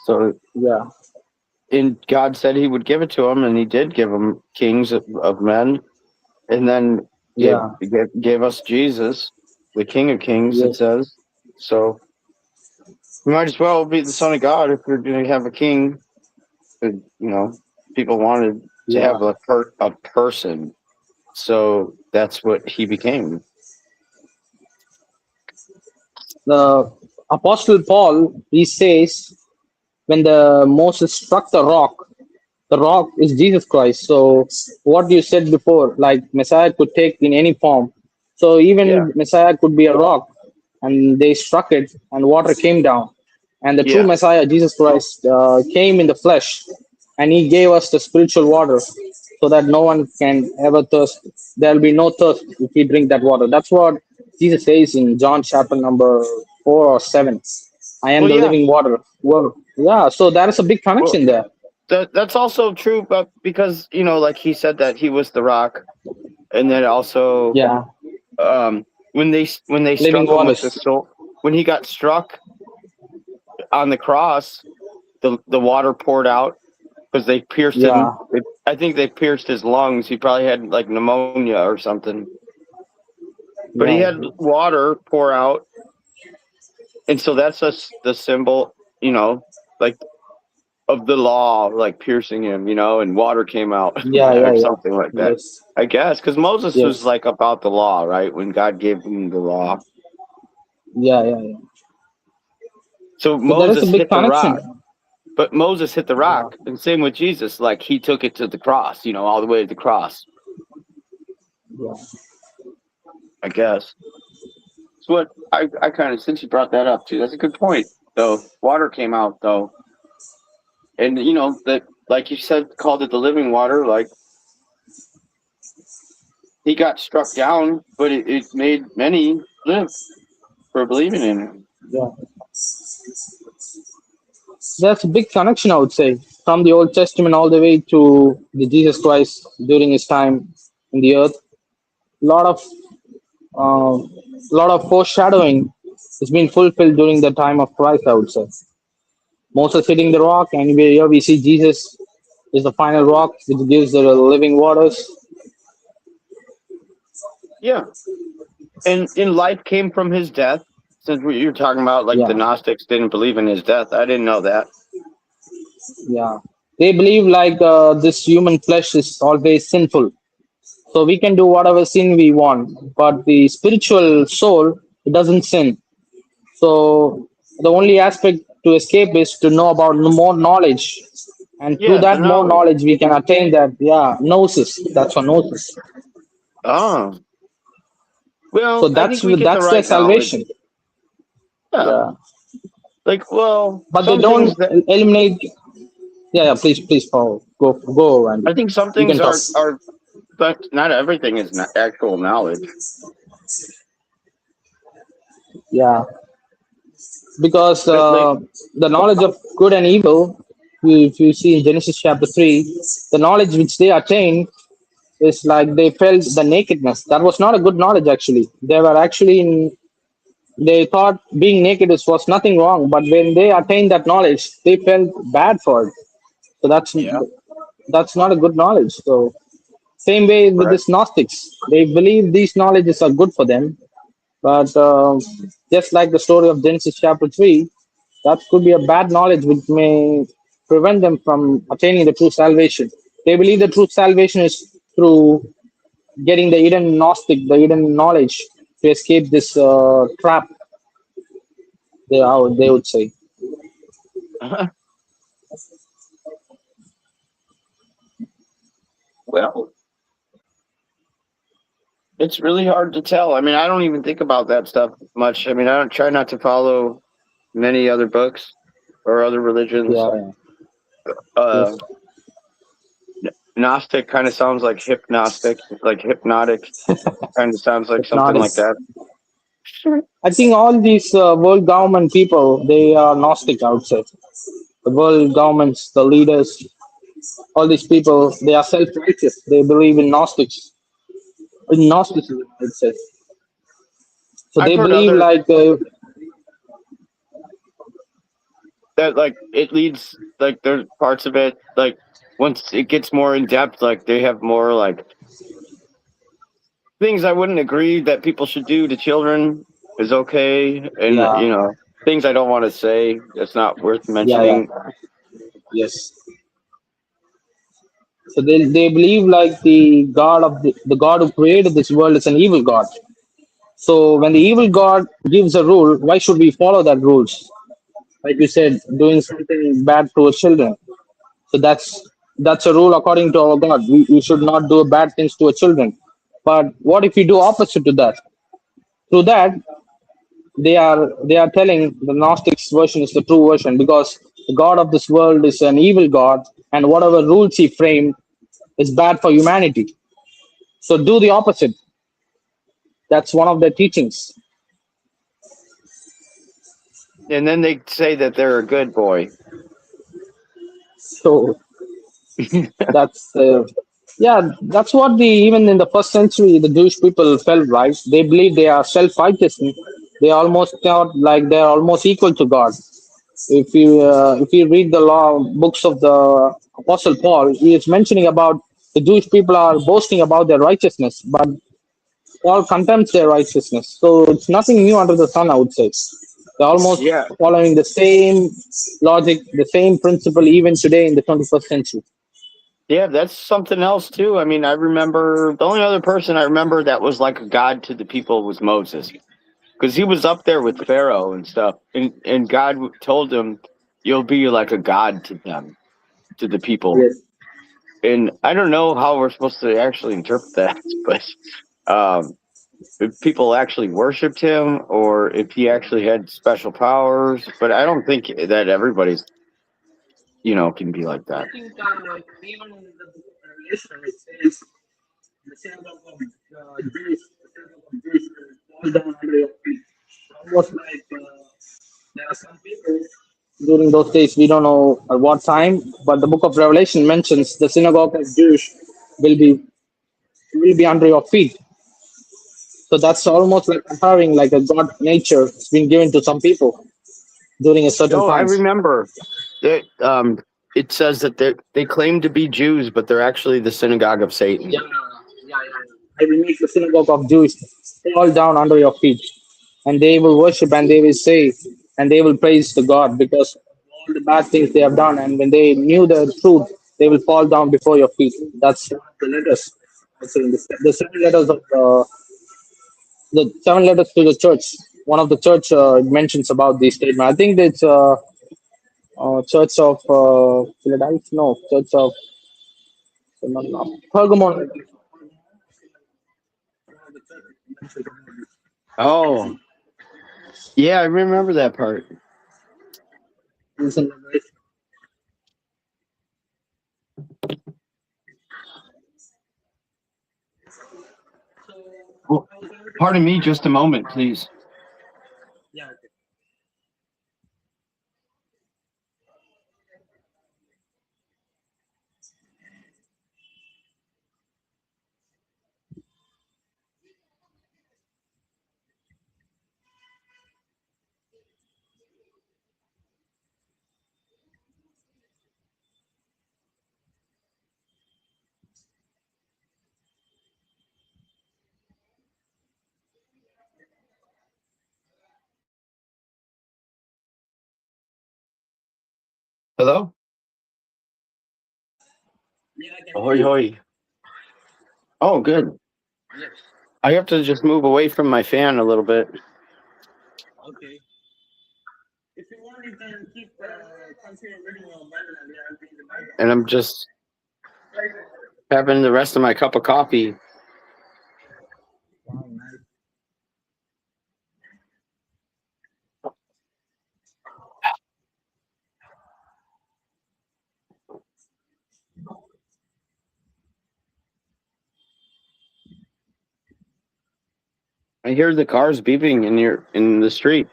Speaker 1: So,
Speaker 3: Yeah,
Speaker 1: and God said He would give it to him, and He did give him kings of men, and then gave
Speaker 3: yeah,
Speaker 1: gave us Jesus, the King of Kings. It
Speaker 3: yes,
Speaker 1: says so. You might as well be the Son of God if you're going to have a king. People wanted to
Speaker 3: yeah.
Speaker 1: have a person, so that's what He became.
Speaker 3: The Apostle Paul he says when the Moses struck the rock is Jesus Christ. So what you said before, like Messiah could take in any form. So
Speaker 1: Yeah,
Speaker 3: even Messiah could be a rock, and they struck it, and water came down. And the true
Speaker 1: yeah,
Speaker 3: Messiah, Jesus Christ, came in the flesh, and He gave us the spiritual water, so that no one can ever thirst. There will be no thirst if we drink that water. That's what Jesus says in John chapter number 4 or 7. I am
Speaker 1: well,
Speaker 3: the
Speaker 1: yeah.
Speaker 3: living water. Well, yeah. So there is a big
Speaker 1: Well,
Speaker 3: connection there.
Speaker 1: that's also true, but because like He said that He was the rock, and then also
Speaker 3: Yeah,
Speaker 1: when they
Speaker 3: living
Speaker 1: struck him with the
Speaker 3: waters.
Speaker 1: sword, when He got struck on the cross, the water poured out because they pierced him.
Speaker 3: Yeah,
Speaker 1: I think they pierced his lungs. He probably had like pneumonia or something, but he
Speaker 3: yeah,
Speaker 1: had water pour out, and so that's just the symbol, like of the law, like piercing him, and water came out
Speaker 3: yeah, yeah,
Speaker 1: or
Speaker 3: yeah.
Speaker 1: something like that.
Speaker 3: Yes,
Speaker 1: I guess because Moses was
Speaker 3: yes,
Speaker 1: like about the law, right? When God gave him the law,
Speaker 3: yeah, yeah, yeah.
Speaker 1: so
Speaker 3: So there is a
Speaker 1: Moses
Speaker 3: big
Speaker 1: hit the
Speaker 3: connection.
Speaker 1: rock. But Moses hit the
Speaker 3: Yeah,
Speaker 1: rock, and same with Jesus. Like he took it to the cross, all the way to the cross.
Speaker 3: yeah.
Speaker 1: I guess. So what I kind of, since you brought that up too, that's a good point. Though water came out though, and that, like you said, called it the living water. Like he got struck down, but it made many live for believing in him.
Speaker 3: Yeah. That's a big connection, I would say, from the Old Testament all the way to the Jesus Christ during his time in the earth. Lot of uh, lot of foreshadowing has been fulfilled during the time of Christ, I would say. Moses hitting the rock, and here we see Jesus is the final rock which gives the living waters.
Speaker 1: Yeah, and in life came from his death. Since you're talking about like the
Speaker 3: Yeah,
Speaker 1: Gnostics didn't believe in his death, I didn't know that.
Speaker 3: yeah. They believe like this human flesh is always sinful. So we can do whatever sin we want, but the spiritual soul, it doesn't sin. So the only aspect to escape is to know about more knowledge. And through
Speaker 1: Yeah, the
Speaker 3: that more
Speaker 1: knowledge.
Speaker 3: knowledge, we can attain that, yeah, gnosis. That's what gnosis.
Speaker 1: Oh,
Speaker 3: So
Speaker 1: well, I think we get the
Speaker 3: that's their
Speaker 1: right knowledge.
Speaker 3: salvation.
Speaker 1: Yeah,
Speaker 3: Yeah.
Speaker 1: like well,
Speaker 3: But they
Speaker 1: some
Speaker 3: don't
Speaker 1: things that
Speaker 3: eliminate. Yeah, yeah, please, Paul. Go, Andy.
Speaker 1: I think some
Speaker 3: You can
Speaker 1: things
Speaker 3: talk.
Speaker 1: are, but not everything is not actual knowledge.
Speaker 3: Yeah. Because
Speaker 1: Like,
Speaker 3: the knowledge of good and evil, if you see in Genesis chapter 3, the knowledge which they attained is like they felt the nakedness. That was not a good knowledge, actually. They were actually they thought being naked was nothing wrong, but when they attained that knowledge, they felt bad for it. So
Speaker 1: yeah,
Speaker 3: that's not a good knowledge. So same way with
Speaker 1: right.
Speaker 3: this Gnostics, they believe these knowledges are good for them, but just like the story of Genesis chapter 3, that could be a bad knowledge which may prevent them from attaining the true salvation. They believe the true salvation is through getting the hidden Gnostic, the hidden knowledge to escape this trap, they would say.
Speaker 1: Well, it's really hard to tell. I mean, I don't even think about that stuff much. I mean, I don't try not to follow many other books or other religions.
Speaker 3: Yeah,
Speaker 1: Uh,
Speaker 3: yes.
Speaker 1: Gnostic kind of sounds like hypnostic, like hypnotic. Kind of sounds like something like
Speaker 3: Hypnotics.
Speaker 1: that.
Speaker 3: I think all these world government people, they are Gnostic, I would say. The world governments, the leaders, all these people, they are self-righteous. They believe in Gnostics, in Gnosticism, I'd say. So
Speaker 1: I've
Speaker 3: they
Speaker 1: heard
Speaker 3: believe
Speaker 1: others
Speaker 3: like,
Speaker 1: that like it leads like there's parts of it like once it gets more in depth, like they have more like things I wouldn't agree that people should do to children is okay, and
Speaker 3: yeah,
Speaker 1: things I don't want to say that's not worth
Speaker 3: yeah,
Speaker 1: mentioning.
Speaker 3: yes. So they believe like the God who created this world is an evil God. So when the evil God gives a rule, why should we follow that rules? Like you said, doing something bad to our children. So that's a rule according to our God. We should not do bad things to our children. But what if we do opposite to that? Through that, they are telling the Gnostics version is the true version because the God of this world is an evil God, and whatever rules he framed is bad for humanity. So do the opposite. That's one of their teachings.
Speaker 1: And then they say that they're a good boy.
Speaker 3: So that's yeah, that's what the even in the first century the Jewish people felt, right. They believe they are self-righteous. They almost thought like they're almost equal to God. If you read the law books of the Apostle Paul, he is mentioning about the Jewish people are boasting about their righteousness, but Paul condemns their righteousness. So it's nothing new under the sun, I would say. They're almost
Speaker 1: Yeah,
Speaker 3: following the same logic, the same principle, even today in the 21st century.
Speaker 1: yeah, that's something else too. I mean, I remember the only other person I remember that was like a god to the people was Moses, because he was up there with Pharaoh and stuff, and God told him, "You'll be like a god to them, to the people."
Speaker 3: Yes.
Speaker 1: And I don't know how we're supposed to actually interpret that, but um, if people actually worshipped him or if he actually had special powers. But I don't think that everybody's, can be like
Speaker 3: I
Speaker 1: that.
Speaker 3: think even in the book of Revelation, it says the synagogue of Jews, the synagogue of Jews will fall down under your feet. Almost like there are some people during those days, we don't know at what time, but the book of Revelation mentions the synagogue of Jews will be will be under your feet. So that's almost like comparing like a god nature has been given to some people during a certain
Speaker 1: No, I
Speaker 3: times.
Speaker 1: remember that it says that they claim to be Jews, but they're actually the synagogue of Satan.
Speaker 3: Yeah. I will make the synagogue of Jews fall down under your feet, and they will worship and they will say and they will praise the God because of all the bad things they have done. And when they knew the truth, they will fall down before your feet. That's one of the letters. Also, in the seven letters of the seven letters to the church. One of the church mentions about this statement. I think it's Church of Philadelphia. No, Church of Pergamon.
Speaker 1: Oh, yeah, I remember that part. Well, pardon me, just a moment, please.
Speaker 3: Yeah.
Speaker 1: Hello? Hoi, hoi. Oh, good.
Speaker 3: Yes.
Speaker 1: I have to just move away from my fan a little bit.
Speaker 3: Okay. If you want, you can keep continue reading your Bible and I'll read the Bible.
Speaker 1: And I'm just having the rest of my cup of coffee.
Speaker 3: Wow, nice.
Speaker 1: I hear the cars beeping in the street.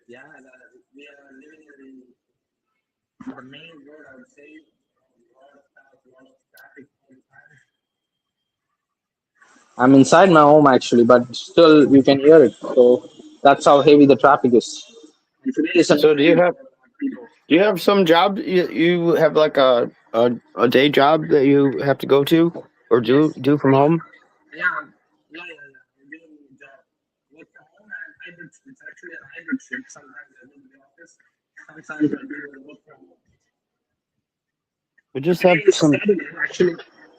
Speaker 3: Yeah, we are living in the main road, I would say. A lot of traffic all the time. I'm inside my home actually, but still you can hear it. So that's how heavy the traffic is. And today is a
Speaker 1: So do you have some job? You have like a day job that you have to go to or do from home?
Speaker 3: yeah, I'm doing the job. Work from home and hybrid. It's actually a hybrid shift. Sometimes I go to the office. Sometimes I do work from home.
Speaker 1: We just
Speaker 3: Today
Speaker 1: have
Speaker 3: is
Speaker 1: some.
Speaker 3: Saturday, actually.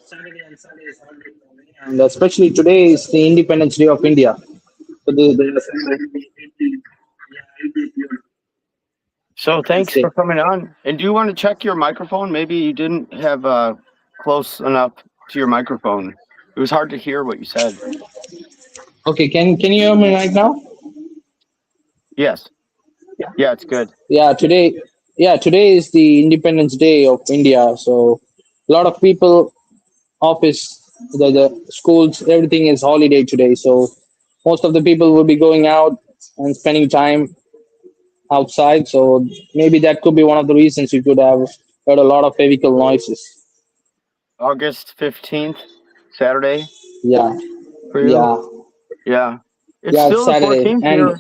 Speaker 3: Saturday and Sunday is holiday for me. And especially today is the Independence Day of India. So they are celebrating the 80th year
Speaker 1: So
Speaker 3: Independence
Speaker 1: thanks
Speaker 3: Day.
Speaker 1: for coming on. And do you want to check your microphone? Maybe you didn't have close enough to your microphone. It was hard to hear what you said.
Speaker 3: Okay, can you hear me right now?
Speaker 1: Yes. Yeah, it's good.
Speaker 3: Yeah, today is the Independence Day of India. So a lot of people, office, the schools, everything is holiday today. So most of the people will be going out and spending time outside. So maybe that could be one of the reasons you could have heard a lot of vehicle noises.
Speaker 1: August 15th, Saturday
Speaker 3: Yeah,
Speaker 1: for you?
Speaker 3: yeah,
Speaker 1: Yeah. It's
Speaker 3: yeah. It's
Speaker 1: still the
Speaker 3: Saturday,
Speaker 1: 14th
Speaker 3: and
Speaker 1: here.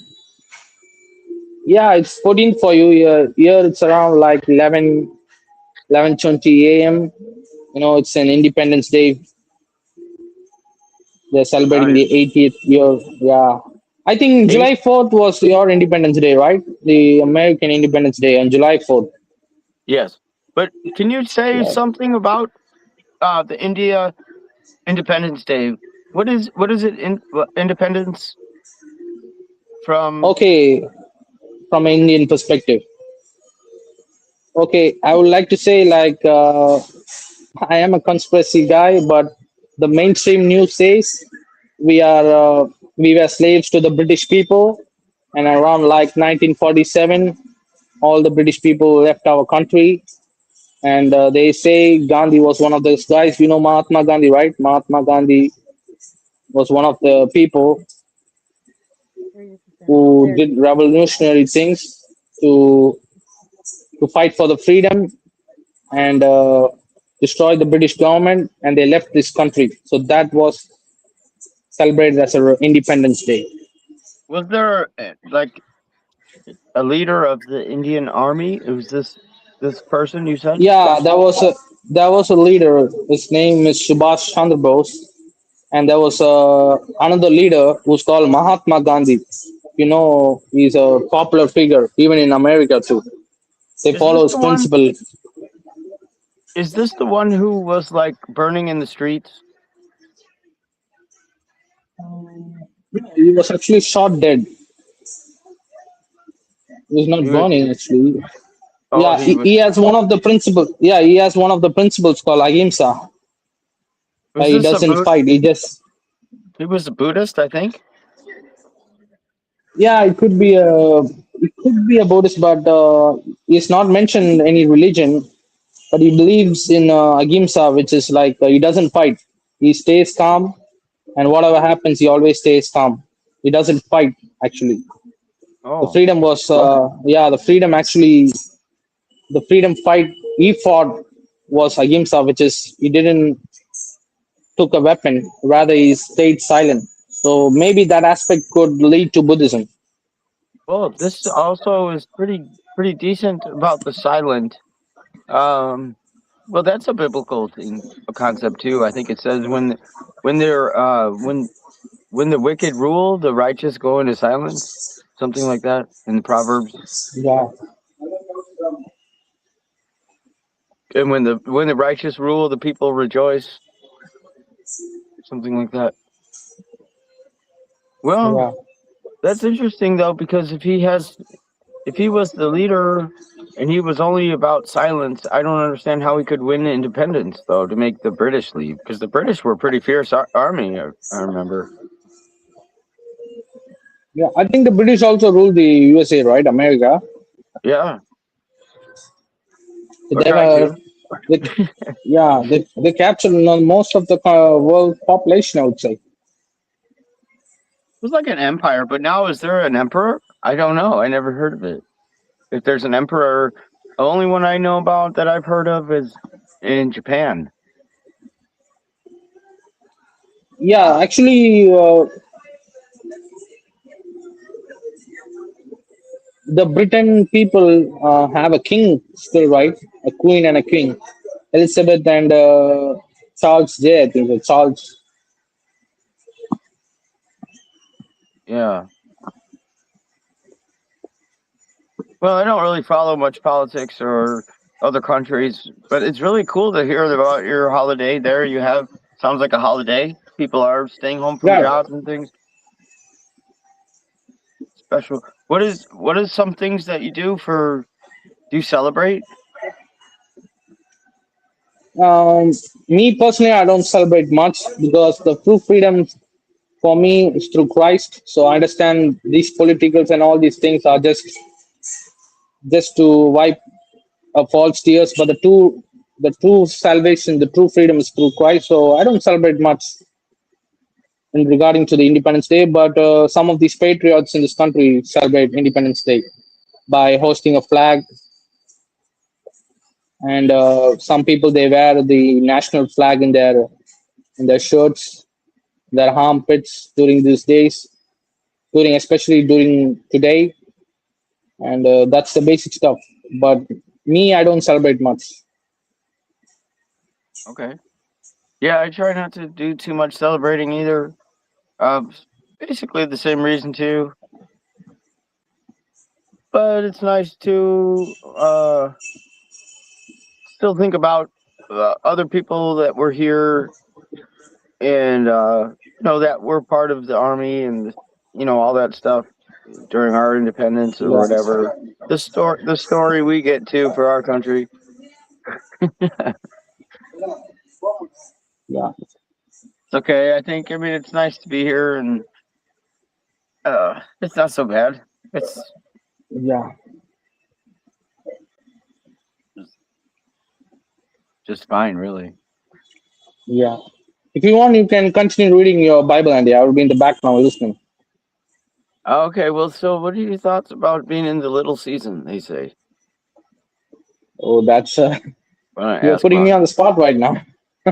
Speaker 3: yeah, it's 14 for you. Here it's around like 11:20 a.m. You know, it's an Independence Day. They're celebrating
Speaker 1: Nice.
Speaker 3: the 80th year. Yeah. I think
Speaker 1: Eight?
Speaker 3: July 4th was your Independence Day, right? The American Independence Day on July 4th.
Speaker 1: Yes. But can you say
Speaker 3: Yeah.
Speaker 1: something about the India Independence Day? What is it in independence from?
Speaker 3: Okay, from an Indian perspective. Okay, I would like to say like I am a conspiracy guy, but the mainstream news says we were slaves to the British people, and around like 1947, all the British people left our country. And they say Gandhi was one of those guys. You know Mahatma Gandhi, right? Mahatma Gandhi was one of the people who did revolutionary things to to fight for the freedom and destroy the British government, and they left this country. So that was celebrated as a Independence Day.
Speaker 1: Was there like a leader of the Indian Army? Who's this person you said?
Speaker 3: Yeah, there was a leader. His name is Subhash Chandra Bose, and there was another leader who's called Mahatma Gandhi. You know, he's a popular figure even in America too. They
Speaker 1: Is this
Speaker 3: follow his
Speaker 1: the one?
Speaker 3: principle.
Speaker 1: Is this the one who was like burning in the streets?
Speaker 3: He was actually shot dead. He was not
Speaker 1: He was.
Speaker 3: burning actually.
Speaker 1: Oh,
Speaker 3: Yeah,
Speaker 1: he was.
Speaker 3: he has one of the principles. Yeah, he has one of the principles called ahimsa.
Speaker 1: Was
Speaker 3: He
Speaker 1: this a
Speaker 3: doesn't
Speaker 1: Buddhist?
Speaker 3: fight. He just
Speaker 1: He was a Buddhist, I think.
Speaker 3: yeah. It could be a Buddhist, but he's not mentioned any religion. But he believes in ahimsa, which is like he doesn't fight. He stays calm, and whatever happens, he always stays calm. He doesn't fight. Actually, the
Speaker 1: Oh,
Speaker 3: freedom was yeah. The freedom fight he fought was ahimsa, which is he didn't took a weapon, rather he stayed silent. So maybe that aspect could lead to Buddhism.
Speaker 1: well, this also is pretty decent about the silent. Um, well, that's a biblical thing, a concept too. I think it says when they're when the wicked rule, the righteous go into silence, something like that in the Proverbs.
Speaker 3: Yeah,
Speaker 1: And when the righteous rule, the people rejoice, something like that. Well,
Speaker 3: yeah,
Speaker 1: that's interesting though, because if he was the leader and he was only about silence, I don't understand how he could win independence though to make the British leave, because the British were a pretty fierce army. I remember.
Speaker 3: yeah. I think the British also ruled the USA, right? America.
Speaker 1: Yeah,
Speaker 3: So
Speaker 1: or
Speaker 3: they
Speaker 1: tried
Speaker 3: were,
Speaker 1: to.
Speaker 3: they, yeah, they captured most of the world population, I would say.
Speaker 1: It was like an empire, but now is there an emperor? I don't know. I never heard of it. If there's an emperor, the only one I know about that I've heard of is in Japan.
Speaker 3: Yeah, actually, the Britain people have a king still, right? A queen and a king. Elizabeth and Charles J. I think Charles.
Speaker 1: Yeah. Well, I don't really follow much politics or other countries, but it's really cool to hear about your holiday there. You have sounds like a holiday. People are staying home from
Speaker 3: Yeah.
Speaker 1: jobs and things. Special. What is some things that you do for? Do you celebrate?
Speaker 3: Um, Me personally, I don't celebrate much because the true freedom for me is through Christ. So I understand these politicals and all these things are just to wipe false tears, but the true salvation, the true freedom is through Christ. So I don't celebrate much in regarding to the Independence Day, but some of these patriots in this country celebrate Independence Day by hosting a flag, and some people they wear the national flag in their shirts, their armpits during these days, during especially during today, and that's the basic stuff. But me, I don't celebrate much.
Speaker 1: Okay. Yeah, I try not to do too much celebrating either. Uh, Basically the same reason too. But it's nice to still think about other people that were here and that we're part of the army and all that stuff during our independence or
Speaker 3: Yeah,
Speaker 1: whatever. The story we get to for our country.
Speaker 3: yeah.
Speaker 1: It's okay. I mean, it's nice to be here, and it's not so bad. It's
Speaker 3: Yeah,
Speaker 1: just fine, really.
Speaker 3: yeah. If you want, you can continue reading your Bible, Andy. I will be in the background listening.
Speaker 1: Okay, well, so what are your thoughts about being in the little season? They say.
Speaker 3: Oh, that's
Speaker 1: Wanna
Speaker 3: you're
Speaker 1: ask
Speaker 3: putting me
Speaker 1: about?
Speaker 3: on the spot right now.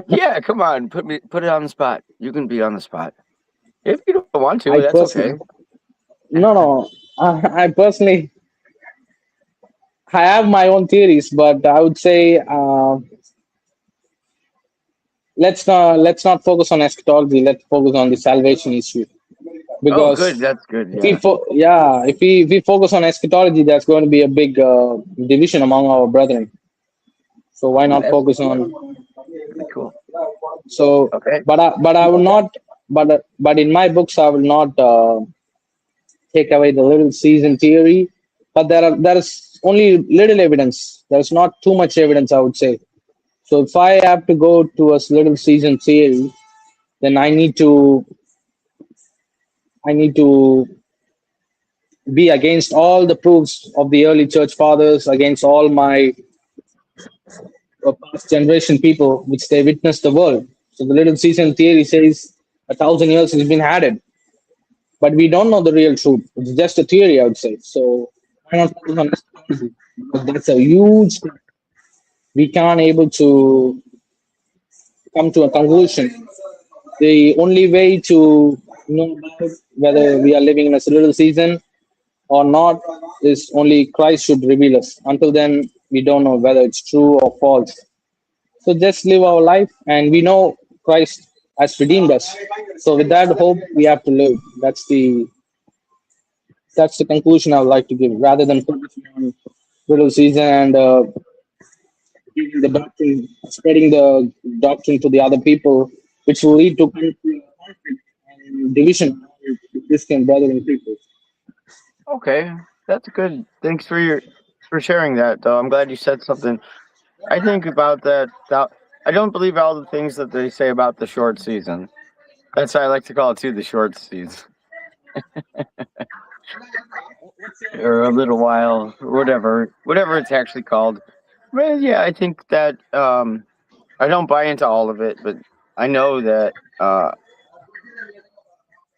Speaker 1: Yeah, come on, put it on the spot. You can be on the spot if you don't want to.
Speaker 3: I
Speaker 1: That's okay.
Speaker 3: personally, no. I personally, I have my own theories, but I would say let's not focus on eschatology. Let's focus on the salvation issue
Speaker 1: Oh, good.
Speaker 3: because
Speaker 1: That's good. Yeah.
Speaker 3: if we focus on eschatology, there's going to be a big division among our brethren. So why not
Speaker 1: That's
Speaker 3: focus on?
Speaker 1: pretty cool.
Speaker 3: So,
Speaker 1: Okay.
Speaker 3: but I will not. But in my books, I will not take away the little season theory. But there is only little evidence. There's not too much evidence, I would say. So if I have to go to a little season theory, then I need to be against all the proofs of the early church fathers, against all my past generation people, which they witnessed the world. So the little season theory says 1,000 years has been added, but we don't know the real truth. It's just a theory, I would say. So why not focus on astrology? Because that's a huge step. We can't able to come to a conclusion. The only way to know about whether we are living in a little season or not is only Christ should reveal us. Until then, we don't know whether it's true or false. So just live our life, and we know Christ has redeemed us. So with that hope, we have to live. That's the conclusion I would like to give, rather than focusing on little season and giving the doctrine, spreading the doctrine to the other people, which will lead to conflict and division among the Christian brethren people.
Speaker 1: Okay, that's good. Thanks for sharing that. Though I'm glad you said something. I think about that. I don't believe all the things that they say about the short season. That's why I like to call it too, the short season, or a little while, or whatever it's actually called. Well, yeah, I think that I don't buy into all of it, but I know that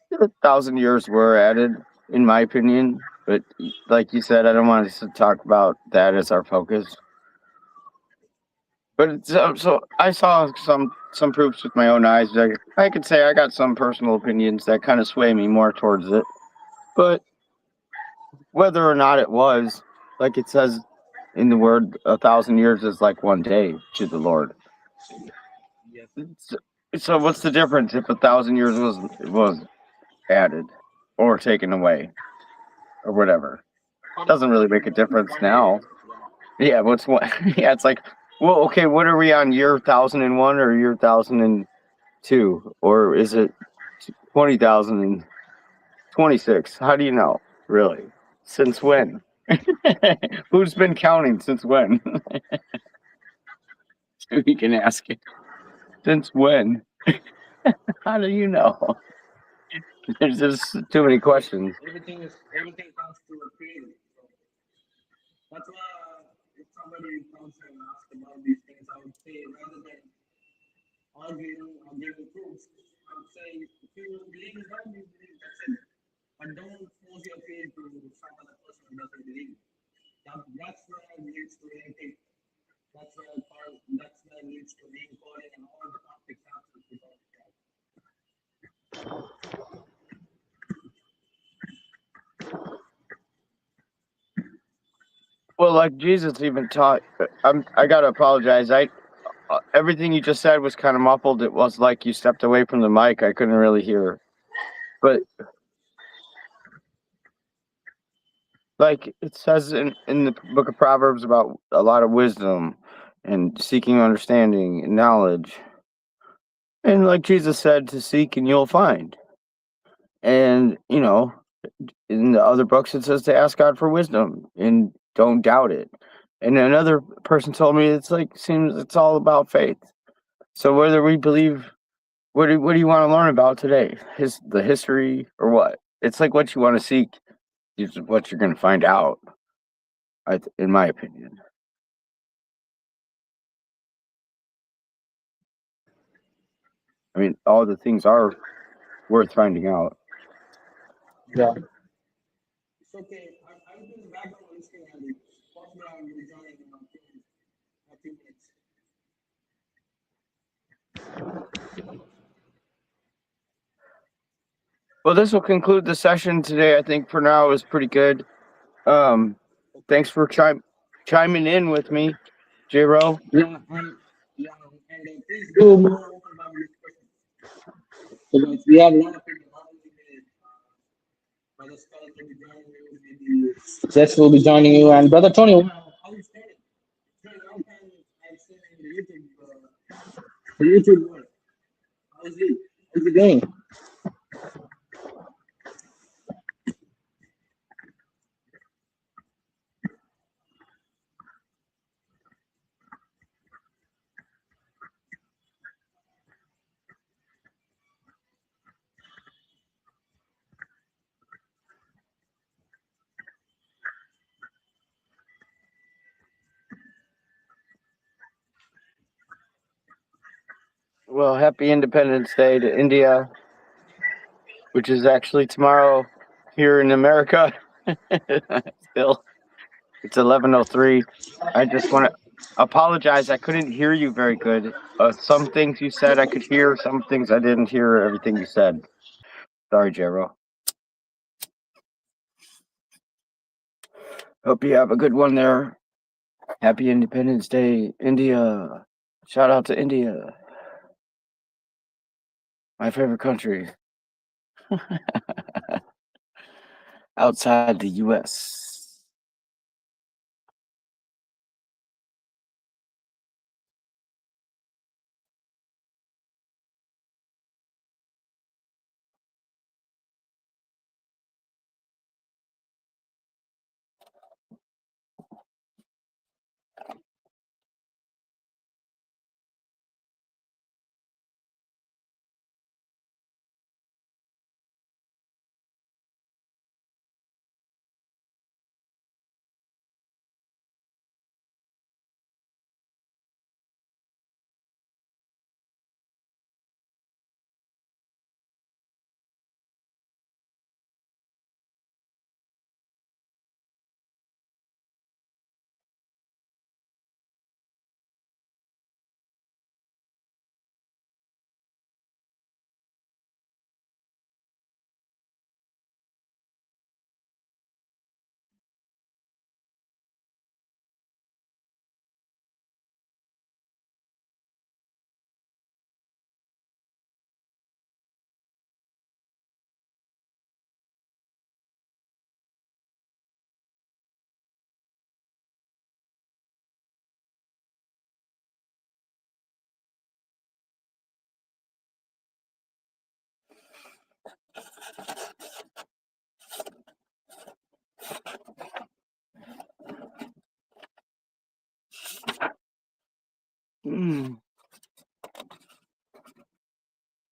Speaker 1: 1,000 years were added, in my opinion. But like you said, I don't want us to talk about that as our focus. But so I saw some proofs with my own eyes. I could say I got some personal opinions that kind of sway me more towards it. But whether or not it was, like it says in the word, 1,000 years is like one day to the Lord. So, so what's the difference if 1,000 years was added or taken away or whatever? Doesn't really make a difference now. Yeah, what's what? Yeah, it's like, well, okay, what are we on, year 1,001 or year 1,002, or is it 20,026? How do you know, really? Since when? Who's been counting since when? We can ask it. Since when? How do you know? There's just too many questions.
Speaker 3: Everything comes to a creator. That's why if somebody comes and asks about these things, I would say rather than arguing or giving proofs, I would say if you believe in God, you believe, that's it. But don't force your faith to some other person who doesn't believe. That's where it leads to anything. That's where it leads to name calling and all the conflicts happen because of that.
Speaker 1: Well, like Jesus even taught. I gotta apologize. Everything you just said was kind of muffled. It was like you stepped away from the mic. I couldn't really hear. But like it says in the book of Proverbs about a lot of wisdom and seeking understanding and knowledge. And like Jesus said, to seek and you'll find. And, in the other books it says to ask God for wisdom and don't doubt it. And another person told me it's like seems it's all about faith. So whether we believe What do you want to learn about today? The history or what? It's like what you want to seek is what you're going to find out. In my opinion. I mean, all the things are worth finding out.
Speaker 3: Yeah. It's okay. I will do the background listening and possibly I will join in a few minutes.
Speaker 1: Well, this will conclude the session today. I think for now it was pretty good. Thanks for chiming in with me, J-Ro.
Speaker 3: Yeah, and please do more open Bible discussion. Because we have a lot of people Brother Scott will be joining you, maybe Jess will be joining you, and Brother Tony, how you started? It's been a long time I've seen the YouTube world. How's it? How's it going?
Speaker 1: Well, happy Independence Day to India, which is actually tomorrow here in America. Still, it's 11:03. I just want to apologize. I couldn't hear you very good. Some things you said I could hear, some things I didn't hear everything you said. Sorry, J-Ro. Hope you have a good one there. Happy Independence Day, India. Shout out to India. My favorite country. Outside the US.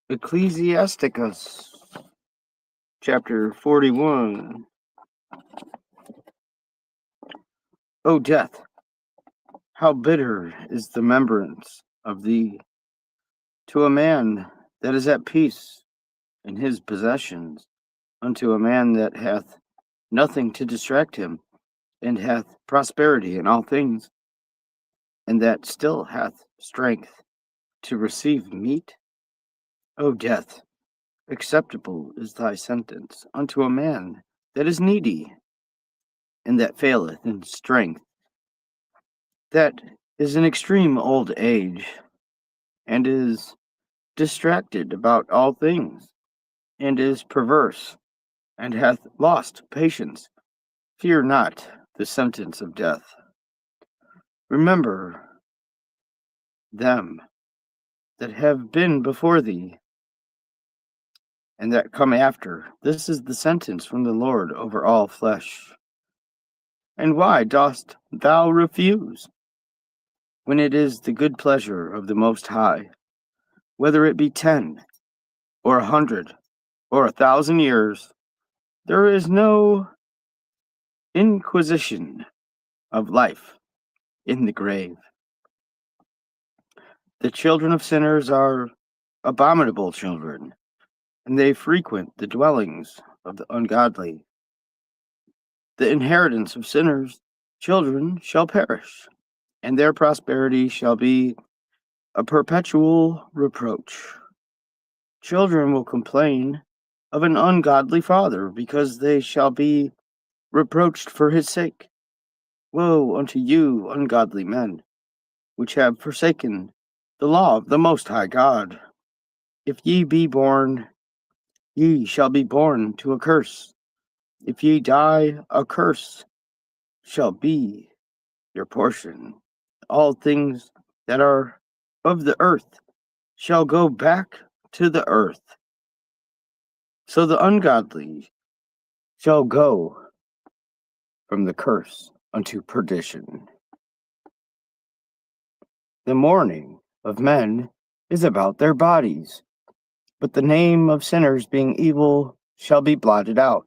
Speaker 1: Ecclesiasticus, chapter 41. O death, how bitter is the remembrance of thee to a man that is at peace in his possessions, unto a man that hath nothing to distract him, and hath prosperity in all things, and that still hath strength to receive meat? O death, acceptable is thy sentence unto a man that is needy, and that faileth in strength, that is in extreme old age, and is distracted about all things, and is perverse, and hath lost patience. Fear not the sentence of death. Remember them that have been before thee, and that come after. This is the sentence from the Lord over all flesh. And why dost thou refuse, when it is the good pleasure of the Most High, whether it be 10, or 100, or 1,000 years, there is no inquisition of life in the grave. The children of sinners are abominable children, and they frequent the dwellings of the ungodly. The inheritance of sinners' children shall perish, and their prosperity shall be a perpetual reproach. Children will complain of an ungodly father, because they shall be reproached for his sake. Woe unto you, ungodly men, which have forsaken the law of the Most High God. If ye be born, ye shall be born to a curse. If ye die, a curse shall be your portion. All things that are of the earth shall go back to the earth. So the ungodly shall go from the curse unto perdition. The mourning of men is about their bodies, but the name of sinners being evil shall be blotted out.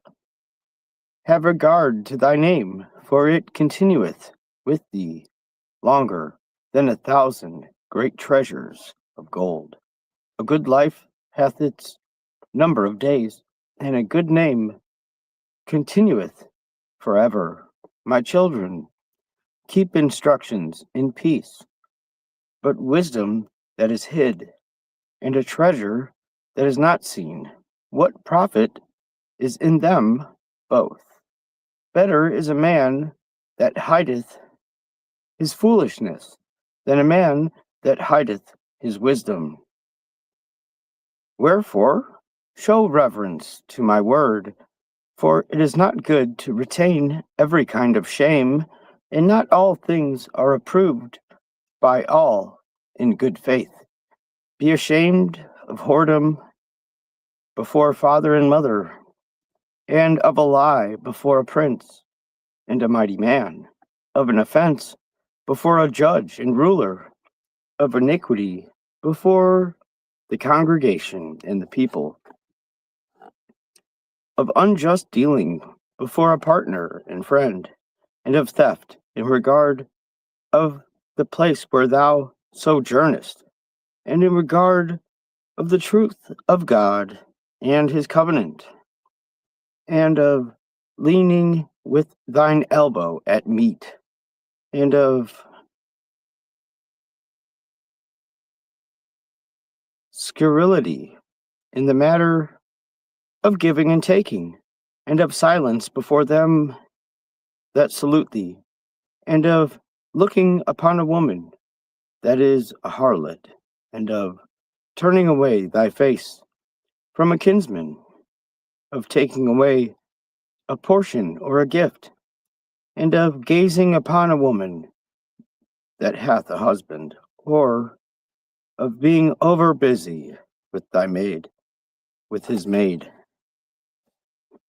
Speaker 1: Have regard to thy name, for it continueth with thee longer than 1,000 great treasures of gold. A good life hath its number of days, and a good name continueth forever. My children, keep instructions in peace, but wisdom that is hid, and a treasure that is not seen, what profit is in them both? Better is a man that hideth his foolishness than a man that hideth his wisdom. Wherefore, show reverence to my word, for it is not good to retain every kind of shame, and not all things are approved by all in good faith. Be ashamed of whoredom before father and mother, and of a lie before a prince and a mighty man, of an offense before a judge and ruler, of iniquity before the congregation and the people, of unjust dealing before a partner and friend, and of theft in regard of the place where thou sojournest, and in regard of the truth of God and his covenant, and of leaning with thine elbow at meat, and of scurrility in the matter of giving and taking, and of silence before them that salute thee, and of looking upon a woman that is a harlot, and of turning away thy face from a kinsman, of taking away a portion or a gift, and of gazing upon a woman that hath a husband, or of being over busy with thy maid, with his maid.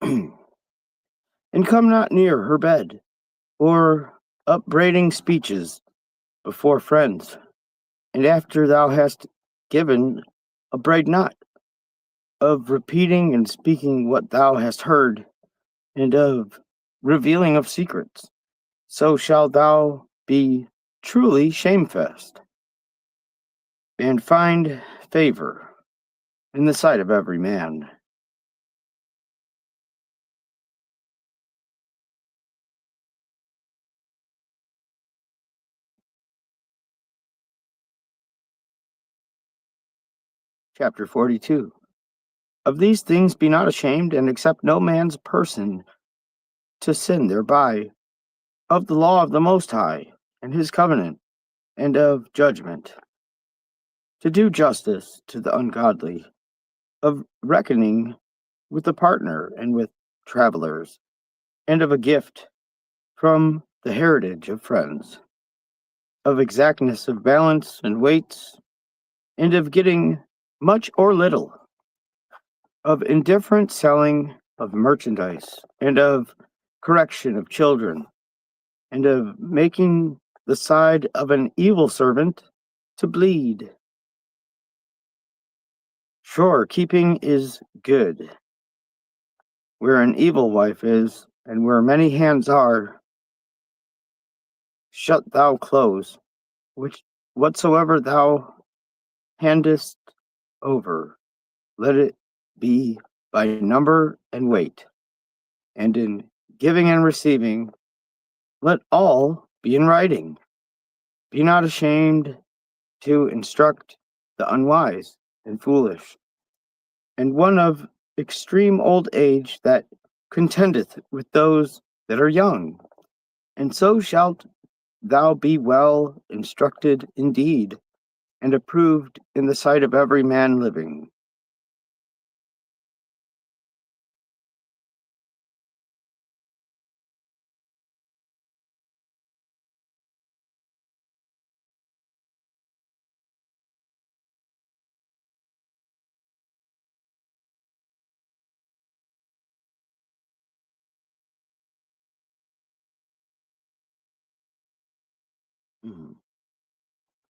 Speaker 1: And come not near her bed, or upbraiding speeches before friends, and after thou hast given, upbraid not, of repeating and speaking what thou hast heard, and of revealing of secrets. So shalt thou be truly shamefast, and find favor in the sight of every man. Chapter 42. Of these things be not ashamed, and accept no man's person to sin thereby, of the law of the Most High, and his covenant, and of judgment, to do justice to the ungodly, of reckoning with the partner and with travelers, and of a gift from the heritage of friends, of exactness of balance and weights, and of getting much or little, of indifferent selling of merchandise, and of correction of children, and of making the side of an evil servant to bleed. Sure, keeping is good. Where an evil wife is, and where many hands are, shut thou close, which whatsoever thou handest over, let it be by number and weight, and in giving and receiving, let all be in writing. Be not ashamed to instruct the unwise and foolish, and one of extreme old age that contendeth with those that are young. And so shalt thou be well instructed indeed, and approved in the sight of every man living.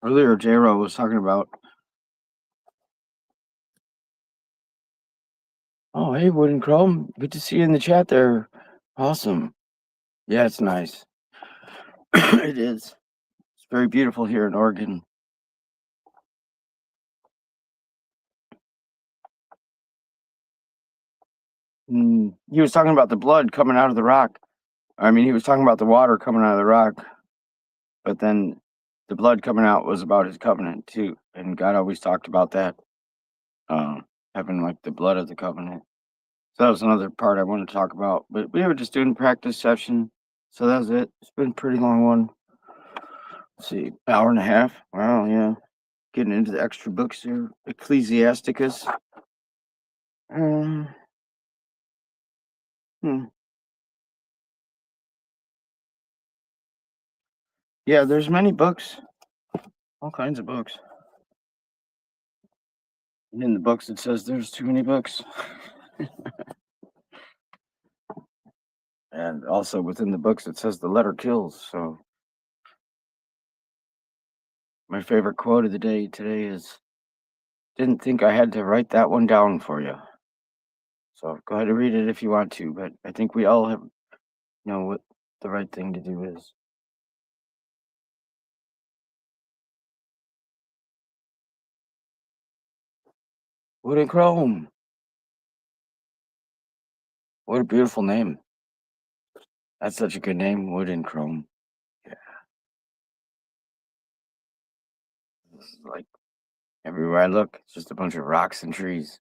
Speaker 1: Earlier, J-Ro was talking about. Oh, hey, Wooden Chrome. Good to see you in the chat there. Awesome. Yeah, it's nice. It is. It's very beautiful here in Oregon. He was talking about the blood coming out of the rock. I mean, he was talking about the water coming out of the rock, but then the blood coming out was about his covenant too. And God always talked about that, having like the blood of the covenant. So that was another part I wanted to talk about. But we were just doing practice session. So that was it. It's been a pretty long one. Let's see, hour and a half. Wow, yeah. Getting into the extra books here. Ecclesiasticus. Yeah, there's many books. All kinds of books. And in the books it says there's too many books. And also within the books it says the letter kills. So my favorite quote of the day today is, didn't think I had to write that one down for you. So go ahead and read it if you want to, but I think we all have know what the right thing to do is. Wooden Chrome. What a beautiful name. That's such a good name, Wooden Chrome. Yeah. This is like everywhere I look, it's just a bunch of rocks and trees.